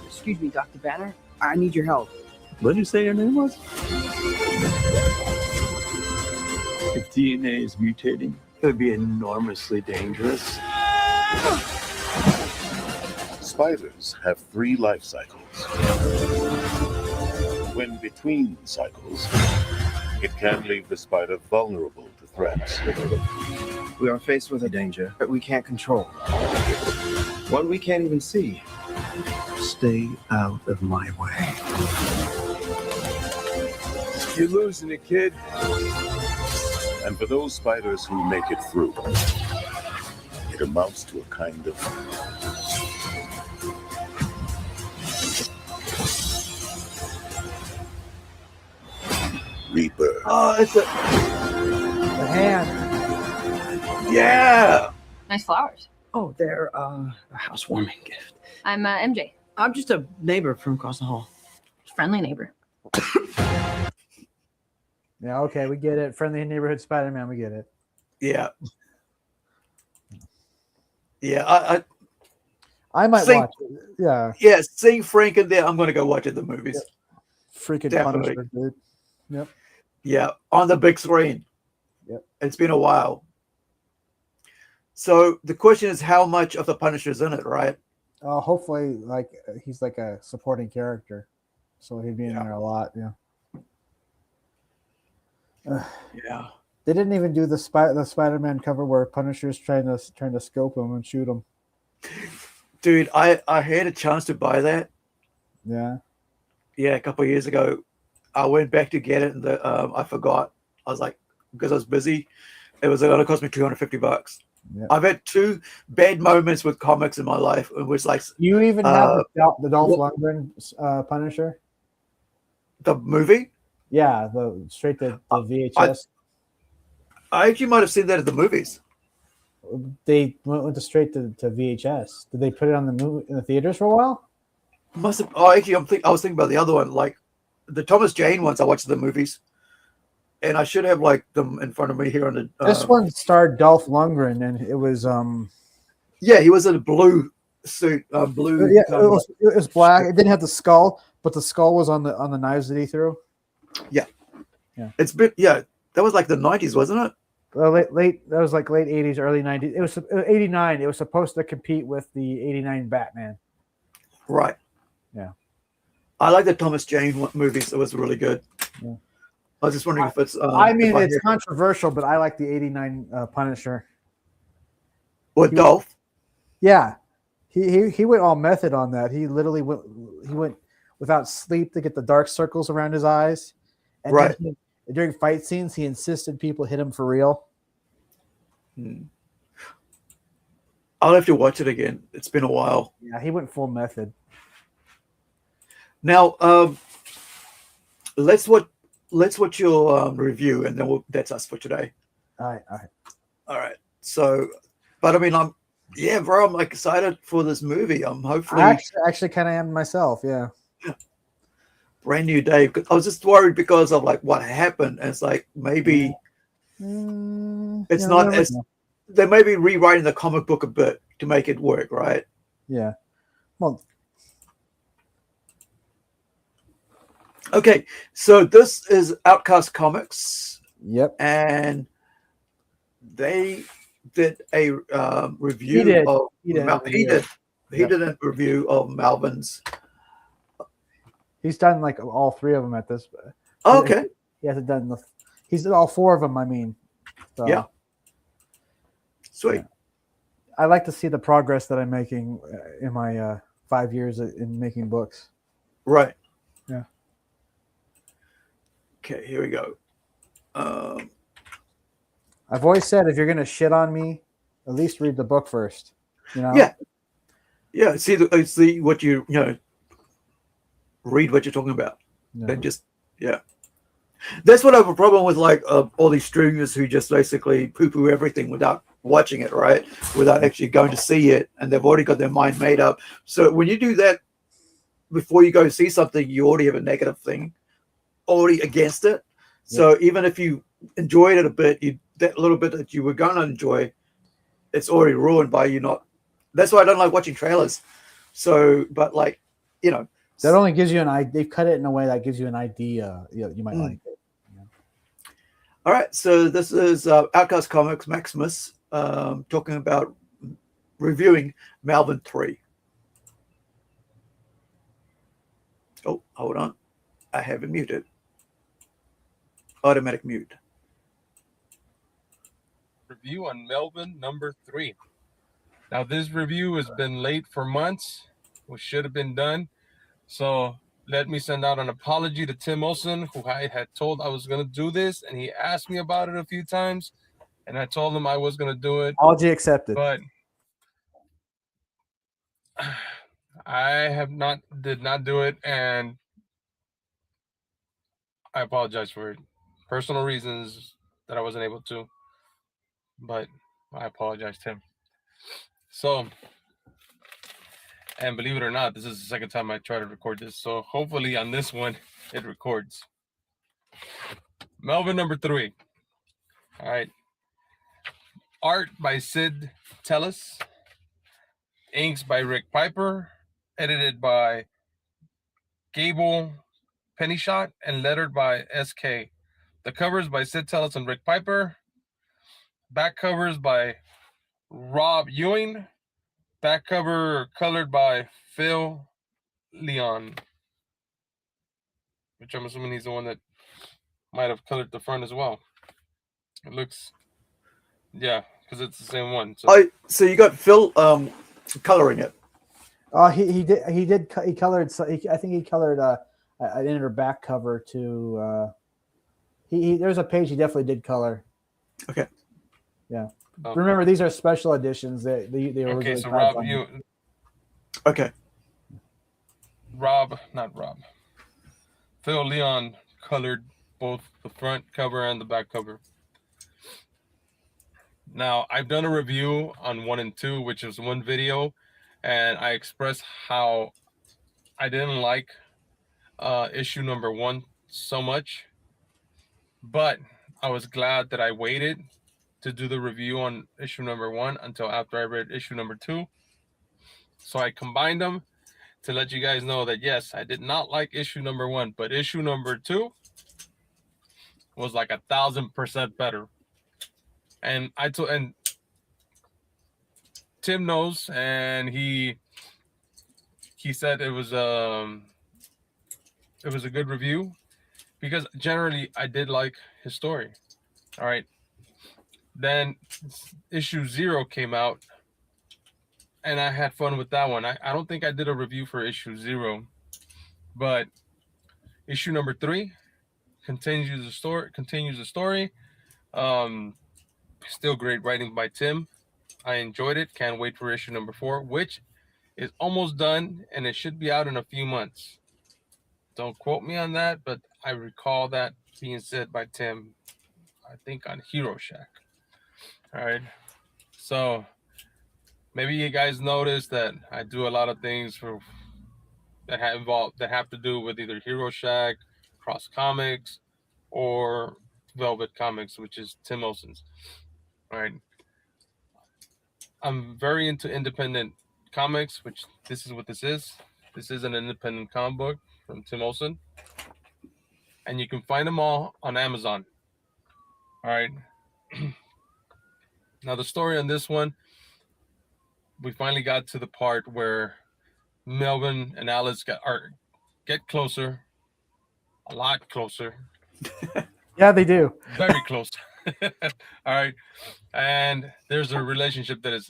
Excuse me, Dr. Banner. I need your help. What did you say your name was? If DNA is mutating, it would be enormously dangerous. spiders have 3 life cycles. When between cycles, it can leave the spider vulnerable to threats. We are faced with a danger that we can't control. One we can't even see. Stay out of my way. You're losing it, kid. And for those spiders who make it through, it amounts to a kind of rebirth. Oh, it's the hand. Yeah. Nice flowers. Oh, they're a housewarming gift. I'm MJ. I'm just a neighbor from across the hall. Friendly neighbor. Yeah, okay, we get it. Friendly neighborhood Spider-Man, we get it. Yeah. Yeah, I might watch it. Yeah. Yeah, seeing Frank in there, I'm going to go watch it the movies. Yep. Freaking Definitely. Punisher, dude. Yep. Yeah, on the big screen. Yep. It's been a while. So the question is, how much of the Punisher's in it, right? Hopefully, like he's like a supporting character, so he'd be in there a lot. Yeah. Yeah. They didn't even do the Spider-Man cover where Punisher's trying to scope him and shoot him. Dude, I had a chance to buy that. Yeah. Yeah, a couple of years ago. I went back to get it, and I forgot. I was like, because I was busy, it was going to cost me $250. Yeah. I've had 2 bad moments with comics in my life. It was like you even have the Dolph Lundgren Punisher, the movie. Yeah, the straight to the VHS. I actually might have seen that at the movies. They went straight to VHS. Did they put it on the movie in the theaters for a while? Must have. Oh, actually, I was thinking about the other one, like the Thomas Jane ones. I watched the movies, and I should have like them in front of me here on the. This one starred Dolph Lundgren, and it was Yeah, he was in a blue suit. Blue. Yeah, it was black. It didn't have the skull, but the skull was on the knives that he threw. Yeah. Yeah. It's been that was like the 90s, wasn't it? Late that was like late 80s, early 90s. It was 89. It was supposed to compete with the 89 Batman. Right. Yeah. I like the Thomas Jane movies. It was really good. Yeah. I was just wondering if it's. I mean, it's controversial, but I like the 89 Punisher. What, Dolph? Yeah. He went all method on that. He literally went without sleep to get the dark circles around his eyes. And right. During fight scenes, he insisted people hit him for real. I'll have to watch it again. It's been a while. Yeah, he went full method. Now, let's watch your review, and then that's us for today. All right. So, but I mean, I'm like excited for this movie. I'm hopefully. I actually kind of am myself. Yeah. Brand new day. I was just worried because of like what happened. And it's like maybe it's not as they may be rewriting the comic book a bit to make it work, right? Yeah. Well. Okay, so this is Outcast Comics. Yep. And they did a review of he did a review of Melvin's. He's done like all 3 of them at this. Oh, okay. He hasn't done he's done all 4 of them. I mean, so, yeah. Sweet. Yeah. I like to see the progress that I'm making in my 5 years in making books. Right. Yeah. Okay, here we go. I've always said if you're gonna shit on me, at least read the book first. You know. Yeah. Yeah. See what you read what you're talking about, and just That's what I have a problem with, like all these streamers who just basically poo-poo everything without watching it, right? Without actually going to see it, and they've already got their mind made up. So when you do that before you go see something, you already have a negative thing already against it. So even if you enjoyed it a bit, that little bit that you were going to enjoy, it's already ruined by you not. That's why I don't like watching trailers. So, but like, that only gives you an idea. They've cut it in a way that gives you an idea. You might like it. Yeah. All right. So this is Outcast Comics Maximus talking about reviewing Melvin 3. Oh, hold on. I have it muted. Automatic mute. Review on Melvin number 3. Now, this review has been late for months, which should have been done. So let me send out an apology to Tim Olson, who I had told I was going to do this, and he asked me about it a few times, and I told him I was going to do it. Apology accepted. But I did not do it, and I apologize for it. Personal reasons that I wasn't able to, but I apologize, Tim. So, and believe it or not, this is the second time I try to record this. So hopefully on this one, it records. Melvin number 3. All right. Art by Sid Tellis. Inks by Rick Piper. Edited by Gable Pennyshot and lettered by SK. The covers by Sid Tellis and Rick Piper. Back covers by Rob Ewing. Back cover colored by Phil Leon, which I'm assuming he's the one that might have colored the front as well. It looks, yeah, because it's the same one. So you got Phil coloring it. He colored. I think he colored an inner back cover to. There's a page he definitely did color. Okay. Yeah. Oh. Remember, these are special editions. They were Okay, really so Rob, Okay. Not Rob. Phil Leon colored both the front cover and the back cover. Now, I've done a review on 1 and 2, which is one video, and I expressed how I didn't like issue number 1 so much, but I was glad that I waited to do the review on issue number 1 until after I read issue number 2. So I combined them to let you guys know that yes, I did not like issue number 1, but issue number 2 was like 1,000% better. And and Tim knows, and he said it was a good review because generally I did like his story. All right. Then issue 0 came out, and I had fun with that one. I don't think I did a review for issue 0, but issue number 3 continues the story. Still great writing by Tim. I enjoyed it. Can't wait for issue number 4, which is almost done, and it should be out in a few months. Don't quote me on that, but I recall that being said by Tim, I think on Hero Shack. All right. So maybe you guys noticed that I do a lot of things that have to do with either Hero Shack, Cross Comics, or Velvet Comics, which is Tim Olson's. All right. I'm very into independent comics, which this is what this is. This is an independent comic book from Tim Olson. And you can find them all on Amazon. All right. Now, the story on this one, we finally got to the part where Melvin and Alice get closer, a lot closer. Yeah, they do. Very close. All right. And there's a relationship that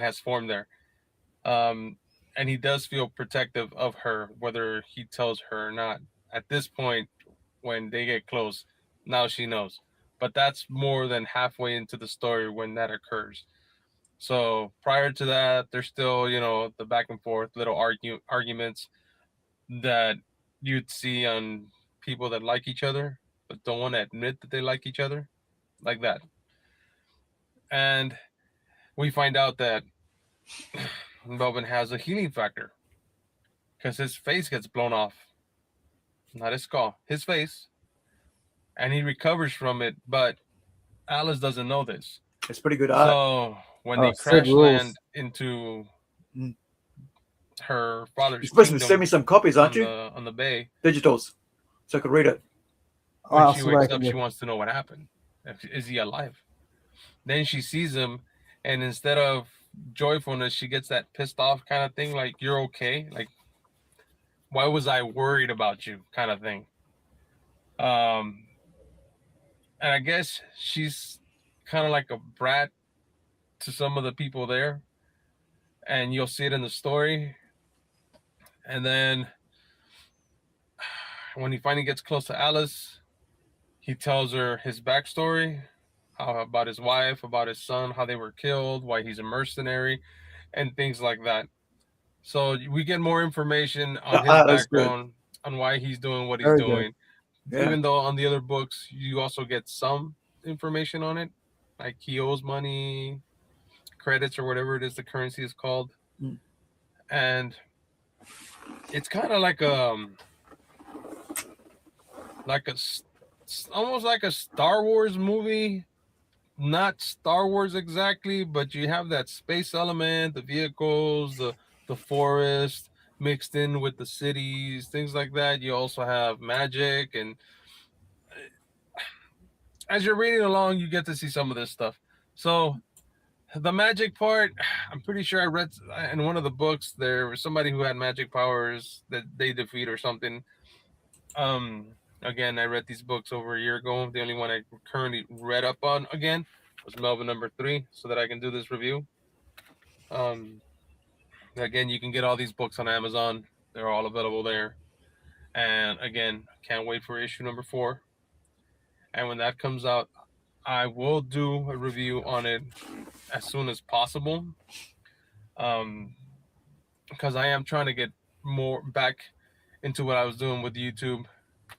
has formed there. And he does feel protective of her, whether he tells her or not. At this point, when they get close, now she knows. But that's more than halfway into the story when that occurs. So prior to that, there's still, the back and forth little arguments that you'd see on people that like each other, but don't want to admit that they like each other, like that. And we find out that Melvin has a healing factor because his face gets blown off. Not his skull, his face. And he recovers from it, but Alice doesn't know this. It's pretty good art. So when they crash land into her father's You're supposed to kingdom send me some copies, aren't you? on the bay. Digitals. So I could read it. When she wakes up, she wants to know what happened. Is he alive? Then she sees him, and instead of joyfulness, she gets that pissed off kind of thing, like, you're okay? Like, why was I worried about you kind of thing. And I guess she's kind of like a brat to some of the people there, and you'll see it in the story. And then when he finally gets close to Alice, he tells her his backstory, about his wife, about his son, how they were killed, why he's a mercenary, and things like that. So we get more information on his background, on why he's doing what he's doing. Yeah. Even though on the other books, you also get some information on it, like he owes money, credits, or whatever it is the currency is called. Mm. And it's kind of like almost like a Star Wars movie. Not Star Wars exactly, but you have that space element, the vehicles, the forest mixed in with the cities, things like that. You also have magic, and as you're reading along, you get to see some of this stuff. So the magic part, I'm pretty sure I read in one of the books there was somebody who had magic powers that they defeat or something. Again, I read these books over a year ago. The only one I currently read up on again was Melvin #3, so that I can do this review. Again, you can get all these books on Amazon. They're all available there. And again, can't wait for issue #4. And when that comes out, I will do a review on it as soon as possible. Because I am trying to get more back into what I was doing with YouTube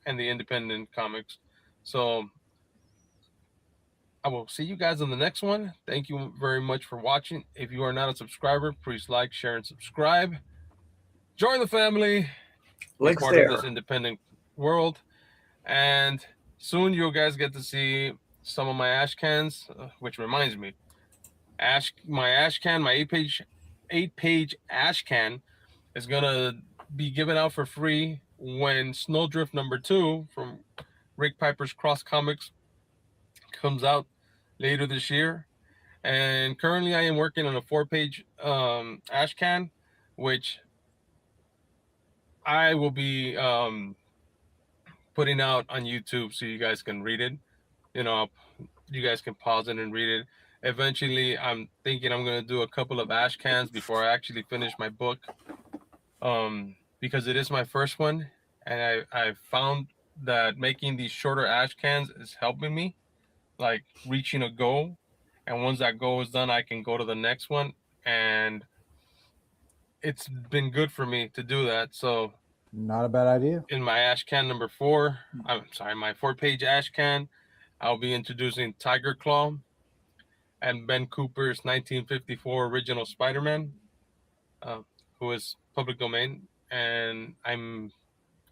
and the independent comics. So I will see you guys on the next one. Thank you very much for watching. If you are not a subscriber, please like, share, and subscribe. Join the family. Be part of this independent world. And soon you guys get to see some of my ash cans, which reminds me, my 8-page ash can is gonna be given out for free when Snowdrift #2 from Rick Piper's Cross Comics comes out later this year. And currently I am working on a 4-page ash can, which I will be putting out on YouTube so you guys can read it. You know, you guys can pause it and read it. Eventually, I'm thinking I'm going to do a couple of ash cans before I actually finish my book, because it is my first one, and I found that making these shorter ash cans is helping me, like reaching a goal. And once that goal is done, I can go to the next one, and it's been good for me to do that. So not a bad idea. In my ash can #4, my 4-page ash can, I'll be introducing Tiger Claw and Ben Cooper's 1954 original Spider-Man, who is public domain, and I'm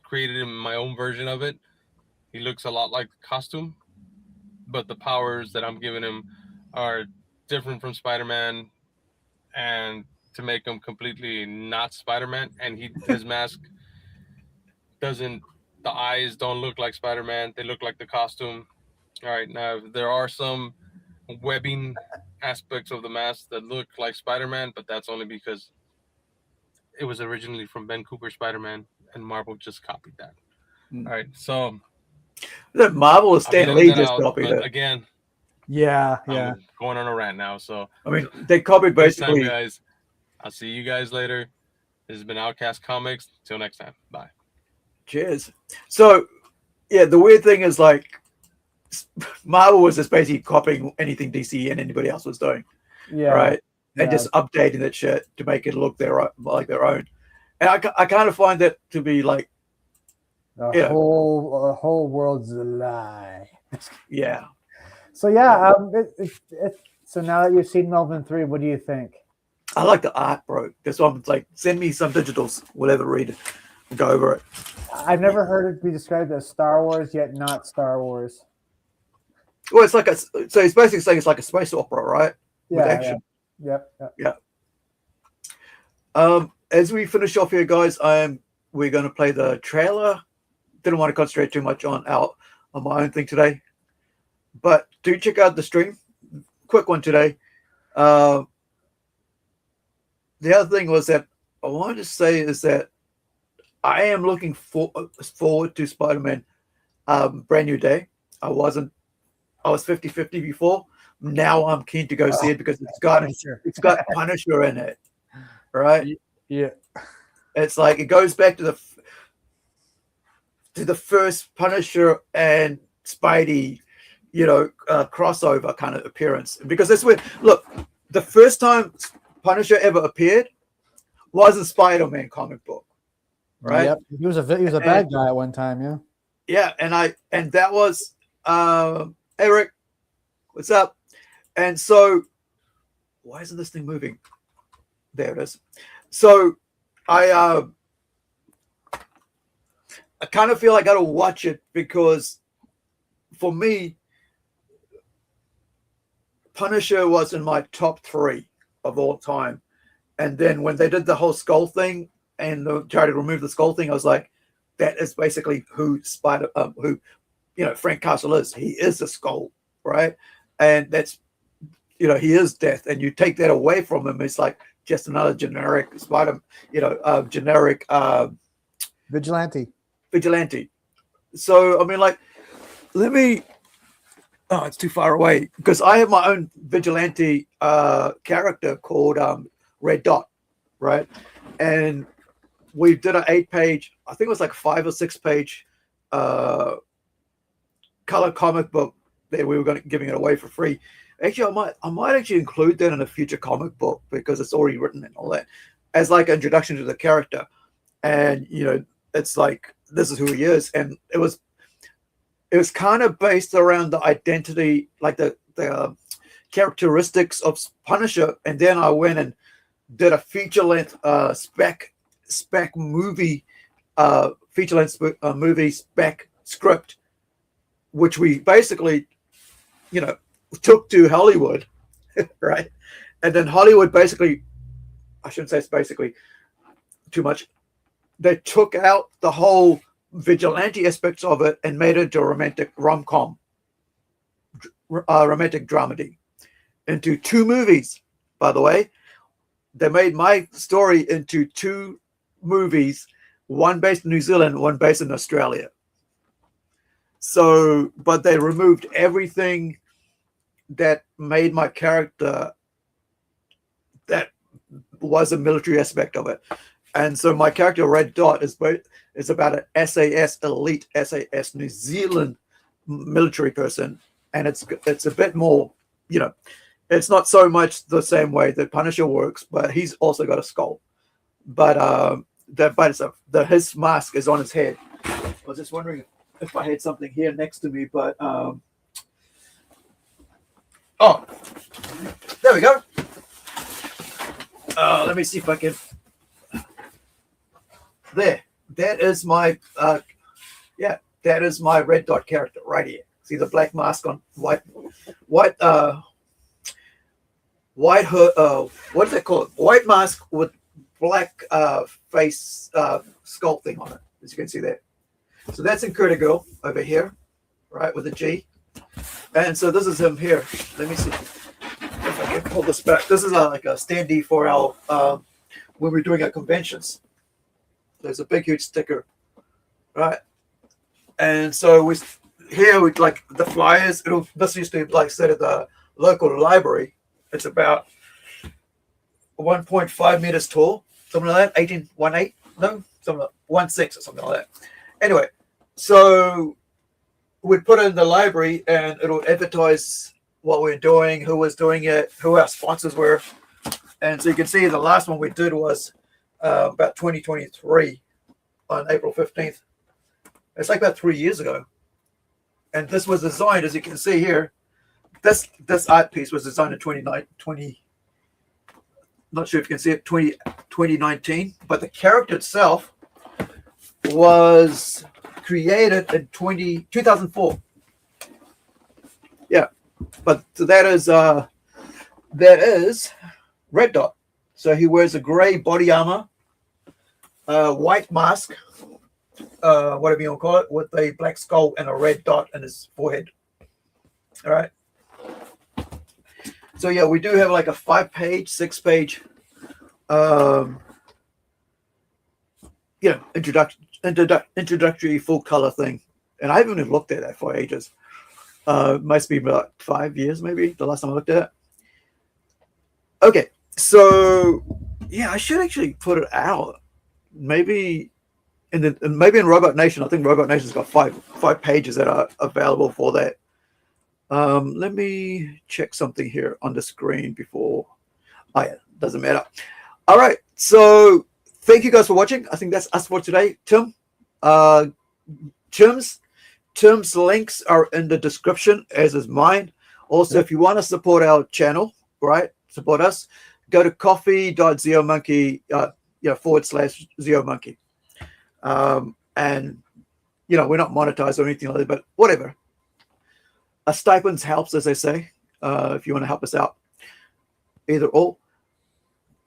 created my own version of it. He looks a lot like the costume, but the powers that I'm giving him are different from Spider-Man, and to make him completely not Spider-Man, and his mask the eyes don't look like Spider-Man, they look like the costume. All right, now there are some webbing aspects of the mask that look like Spider-Man, but that's only because it was originally from Ben Cooper's Spider-Man, and Marvel just copied that. All right, so the Marvel is Stan Lee just copied it again. Yeah. I'm going on a rant now. So I mean, they copied basically. Time, guys. I'll see you guys later. This has been Outcast Comics. Till next time. Bye. Cheers. So, yeah, the weird thing is, like, Marvel was just basically copying anything DC and anybody else was doing. Yeah. Right? And just updating that shit to make it look like their own. And I kind of find that to be like a whole world's a lie. Yeah. So yeah, so now that you've seen Melvin 3, what do you think? I like the art, bro. That's why I'm like, send me some digitals, whatever, read it, and go over it. I've never heard it be described as Star Wars, yet not Star Wars. Well, it's like so he's basically saying it's like a space opera, right? Yeah. With action. Yeah. As we finish off here, guys, we're going to play the trailer. Didn't want to concentrate too much on my own thing today, but do check out the stream. Quick one today. The other thing was that I wanted to say is that I am looking forward to Spider-Man Brand New Day. I was 50-50 before. Now I'm keen to go see it because it's got Punisher in it, right? Yeah. It's like it goes back to the first Punisher and Spidey, crossover kind of appearance. Because that's where, look, the first time Punisher ever appeared was a Spider-Man comic book, right? Yep. He was a bad guy at one time, yeah. Yeah, and that was Eric, what's up? And so, why isn't this thing moving? There it is. So, I kind of feel like I gotta watch it because, for me, Punisher was in my top 3 of all time. And then when they did the whole skull thing and tried to remove the skull thing, I was like, that is basically who Frank Castle is. He is the skull, right? And that's, he is death. And you take that away from him, it's like just another generic vigilante. So, I mean, like, it's too far away because I have my own vigilante character called Red Dot, right? And we did an 8-page, I think it was like 5 or 6 page color comic book that we were giving it away for free. Actually, I might actually include that in a future comic book because it's already written and all that as like an introduction to the character. And it's like this is who he is, and it was kind of based around the identity, like the characteristics of Punisher. And then I went and did a feature-length spec movie, movie spec script, which we basically, took to Hollywood, right? And then Hollywood basically, I shouldn't say it's basically too much. They took out the whole vigilante aspects of it and made it into a romantic rom-com, romantic dramedy, into 2 movies. By the way, they made my story into 2 movies, one based in New Zealand, one based in Australia. So, but they removed everything that made my character that was a military aspect of it. And so my character Red Dot is about an SAS, elite SAS New Zealand military person. And it's a bit more, it's not so much the same way that Punisher works, but he's also got a skull. But his mask is on his head. I was just wondering if I had something here next to me, but there we go. Let me see if I can. There, that is my that is my Red Dot character right here. See the black mask on white what is that called? White mask with black face sculpting on it, as you can see there. So that's Incredible Girl over here, right, with a G. And so this is him here. Let me see if I can pull this back. This is like a standee for our when we're doing our conventions. There's a big huge sticker, right? And so we like the flyers. This used to like sit at the local library. It's about 1.5 meters tall, something like that. 18.18, no, something like 1.6 or something like that. Anyway, so we'd put it in the library, and it'll advertise what we're doing, who was doing it, who our sponsors were, and so you can see the last one we did was about 2023 on April 15th. It's like about 3 years ago. And this was designed, as you can see here, this art piece was designed in 2019, not sure if you can see it, 2019, but the character itself was created in 2004. Yeah, but that is Red Dot. So he wears a gray body armor, white mask, whatever you want to call it, with a black skull and a red dot in his forehead. All right. So yeah, we do have like a 5-page, 6-page, introductory full color thing, and I haven't even looked at that for ages. Must be about 5 years, maybe the last time I looked at it. Okay, so yeah, I should actually put it out. Maybe in Robot Nation. I think Robot Nation's got five pages that are available for that. Let me check something here on the screen before. Oh yeah, doesn't matter. All right, so thank you guys for watching. I think that's us for today. Tim, Tim's links are in the description, as is mine. Also, if you want to support our channel, right, support us, go to coffee.zeomonkey, /Zeomonkey. And, we're not monetized or anything like that, but whatever. A stipend helps, as they say, if you want to help us out, either or.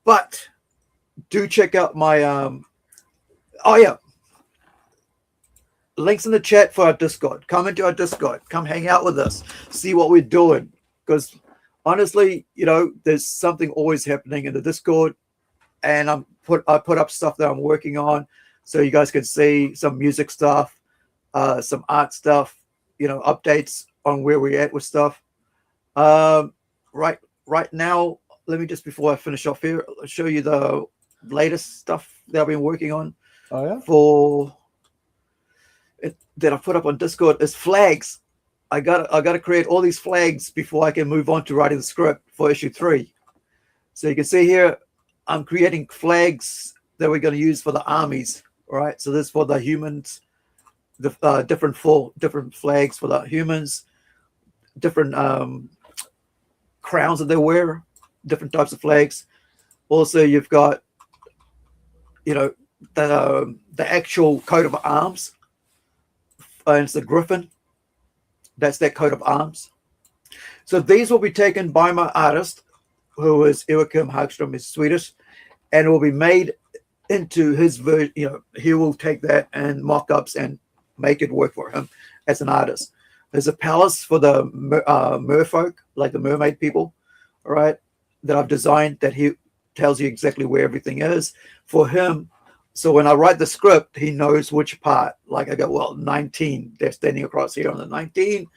But do check out my, links in the chat for our Discord. Come into our Discord. Come hang out with us. See what we're doing. Because honestly, there's something always happening in the Discord. And I put up stuff that I'm working on, so you guys can see some music stuff, some art stuff, updates on where we're at with stuff. Right now, let me just, before I finish off here, I'll show you the latest stuff that I've been working on. Oh yeah. That I put up on Discord is flags. I gotta create all these flags before I can move on to writing the script for issue 3. So you can see here, I'm creating flags that we're going to use for the armies. All right. So this is for the humans, the different flags for the humans, different crowns that they wear, different types of flags. Also, you've got, the actual coat of arms. And it's the Griffin. That's that coat of arms. So these will be taken by my artist, who is Joachim Hagström, is Swedish, and it will be made into his version. He will take that and mock-ups and make it work for him as an artist. There's a palace for the merfolk, like the mermaid people, all right, that I've designed, that he tells you exactly where everything is for him. So when I write the script, he knows which part. Like I go, 19, they're standing across here on the 19,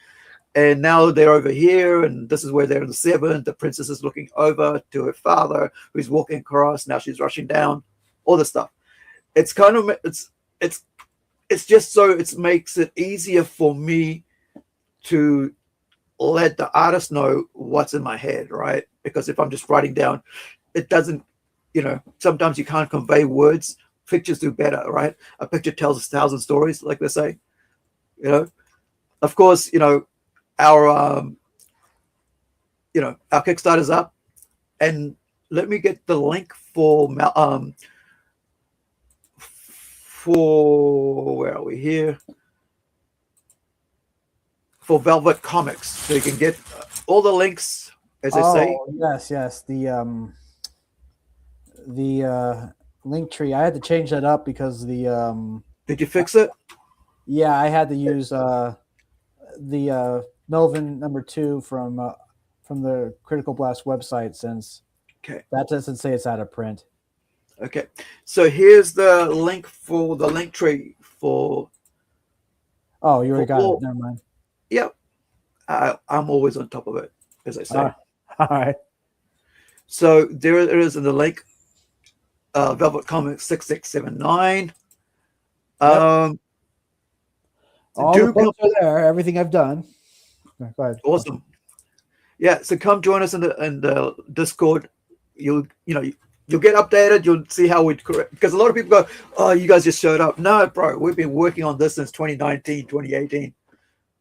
and now they're over here, and this is where they're in the 7. The princess is looking over to her father, who's walking across. Now she's rushing down. All this stuff. It's kind of it's just so it makes it easier for me to let the artist know what's in my head, right? Because if I'm just writing down, it doesn't. Sometimes you can't convey words. Pictures do better, right? A picture tells 1,000 stories, like they say. Of course, our Kickstarter's up, and let me get the link for where are we here? For Velvet Comics, so you can get all the links, as I say. Yes, the link tree. I had to change that up because the Did you fix it? Yeah, I had to use the Melvin #2 from the Critical Blast website, since that doesn't say it's out of print. Okay, so here's the link for the link tree for. Oh, you already got it. Never mind. Yep, I'm always on top of it, as I say. All right. So there it is in the link. Velvet Comics 6679. All the books are there. Everything I've done. Go ahead. Awesome. Yeah, so come join us in the Discord. You'll get updated. You'll see how we correct, because a lot of people go, "Oh, you guys just showed up." No, bro, we've been working on this since 2019, 2018.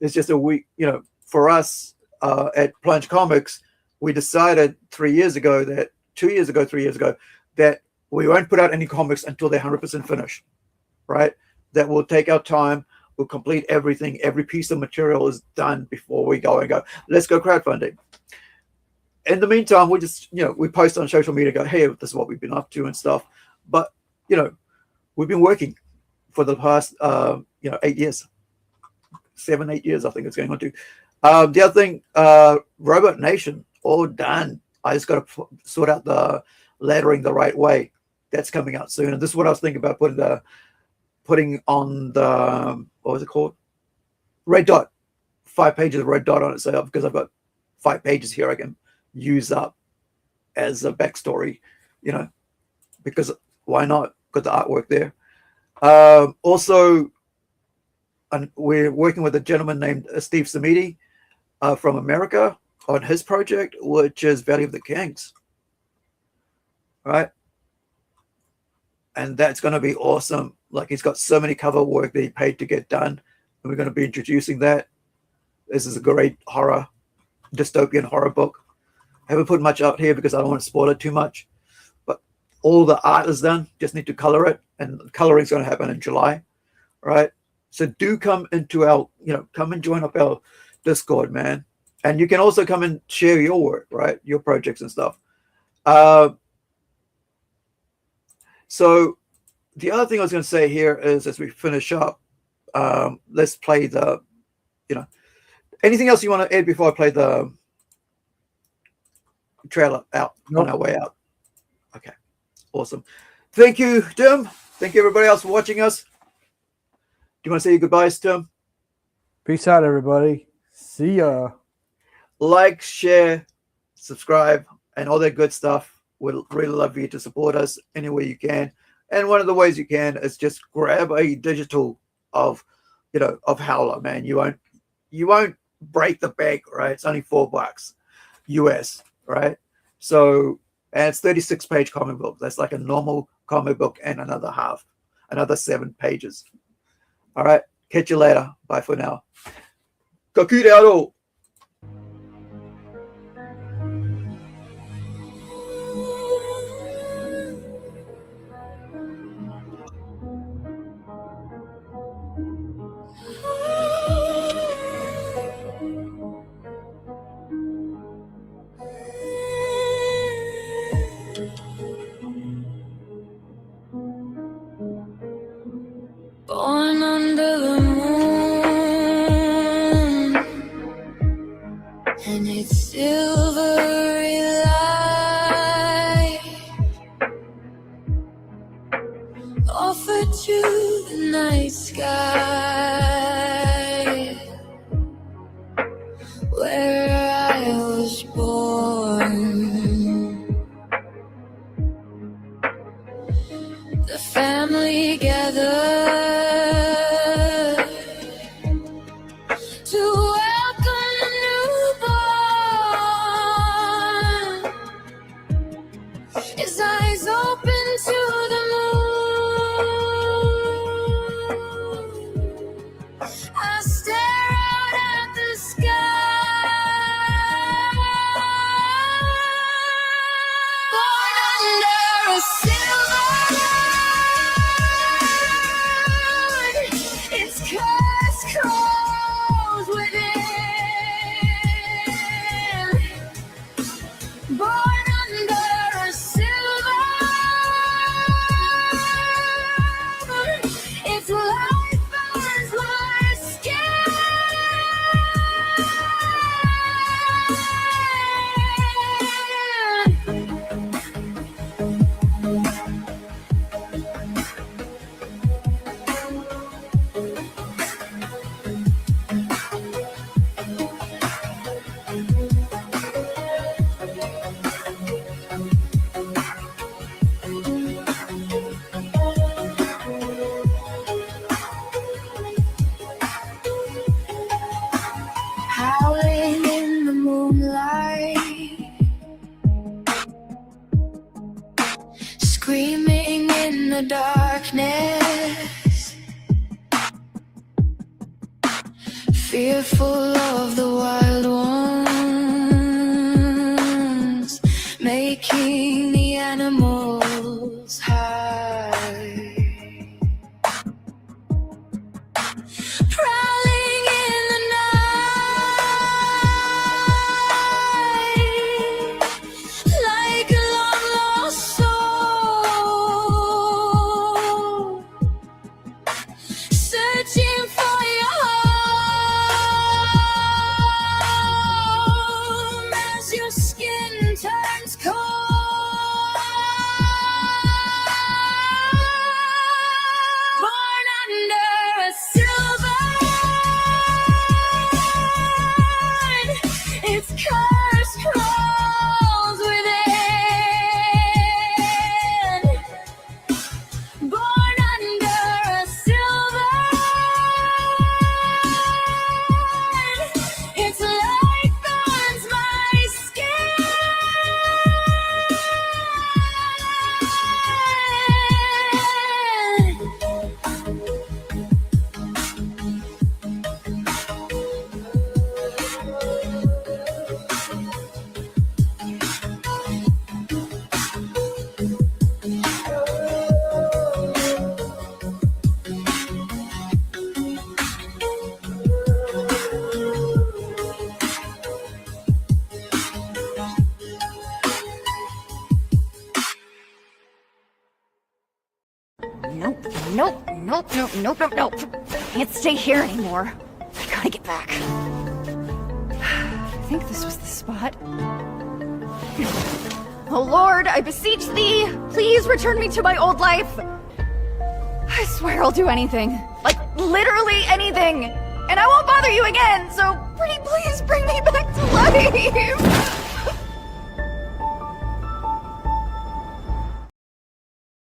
It's just a week. For us at Plunge Comics, we decided 3 years ago, 3 years ago, that we won't put out any comics until they're 100% finished, right? That we'll take our time. We'll complete everything. Every piece of material is done before we go, let's go crowdfunding. In the meantime, we just, we post on social media, go, hey, this is what we've been up to and stuff. But, we've been working for the past, 8 years, 7, 8 years, I think it's going on to. The other thing, Robot Nation, all done. I just got to sort out the lettering the right way. That's coming out soon. And this is what I was thinking about, putting the putting on the, what was it called? Red dot. 5 pages of red dot on it. So because I've got 5 pages here I can use up as a backstory, you know, because why not? Got the artwork there. Also, we're working with a gentleman named Steve Samiti from America on his project, which is Valley of the Kings. Right? And that's going to be awesome. Like, he's got so many cover work that he paid to get done. And we're going to be introducing that. This is a great horror, dystopian horror book. I haven't put much out here because I don't want to spoil it too much. But all the art is done. Just need to color it. And coloring is going to happen in July. Right? So do come into our, you know, come and join up our Discord, man. And you can also come and share your work, right? Your projects and stuff. So the other thing I was going to say here is, as we finish up, let's play the, you know, anything else you want to add before I play the trailer out on our way out? Okay, awesome. Thank you, Tim. Thank you, everybody else, for watching us. Do you want to say your goodbyes, Tim? Peace out, everybody. See ya. Like, share, subscribe, and all that good stuff. We'd really love you to support us any way you can. And one of the ways you can is just grab a digital of, you know, of Howler, man. You won't break the bank, right? It's only $4 US, right? So, and it's 36-page comic book. That's like a normal comic book and another 7 pages. All right. Catch you later. Bye for now. Kaku de aro. Born under the moon and its silvery light, offered to the night sky, where I was born. The family gathered to welcome the newborn. His eyes open to the moon. I stare out at the sky. Born under a silver moon, its curse crawls within. Born under a silver moon, its life burns my skin. Howling in the moonlight, screaming in the darkness, fearful of the wild ones, making the animals hide. Prowling in the night, like a long lost soul, searching for your heart. its curse crawls within. Born under a silver, its light burns my skin. Nope. Can't stay here anymore. I gotta get back. I think this was the spot. Oh Lord, I beseech thee, please return me to my old life. I swear I'll do anything. Like, literally anything. And I won't bother you again, so pretty please bring me back to life.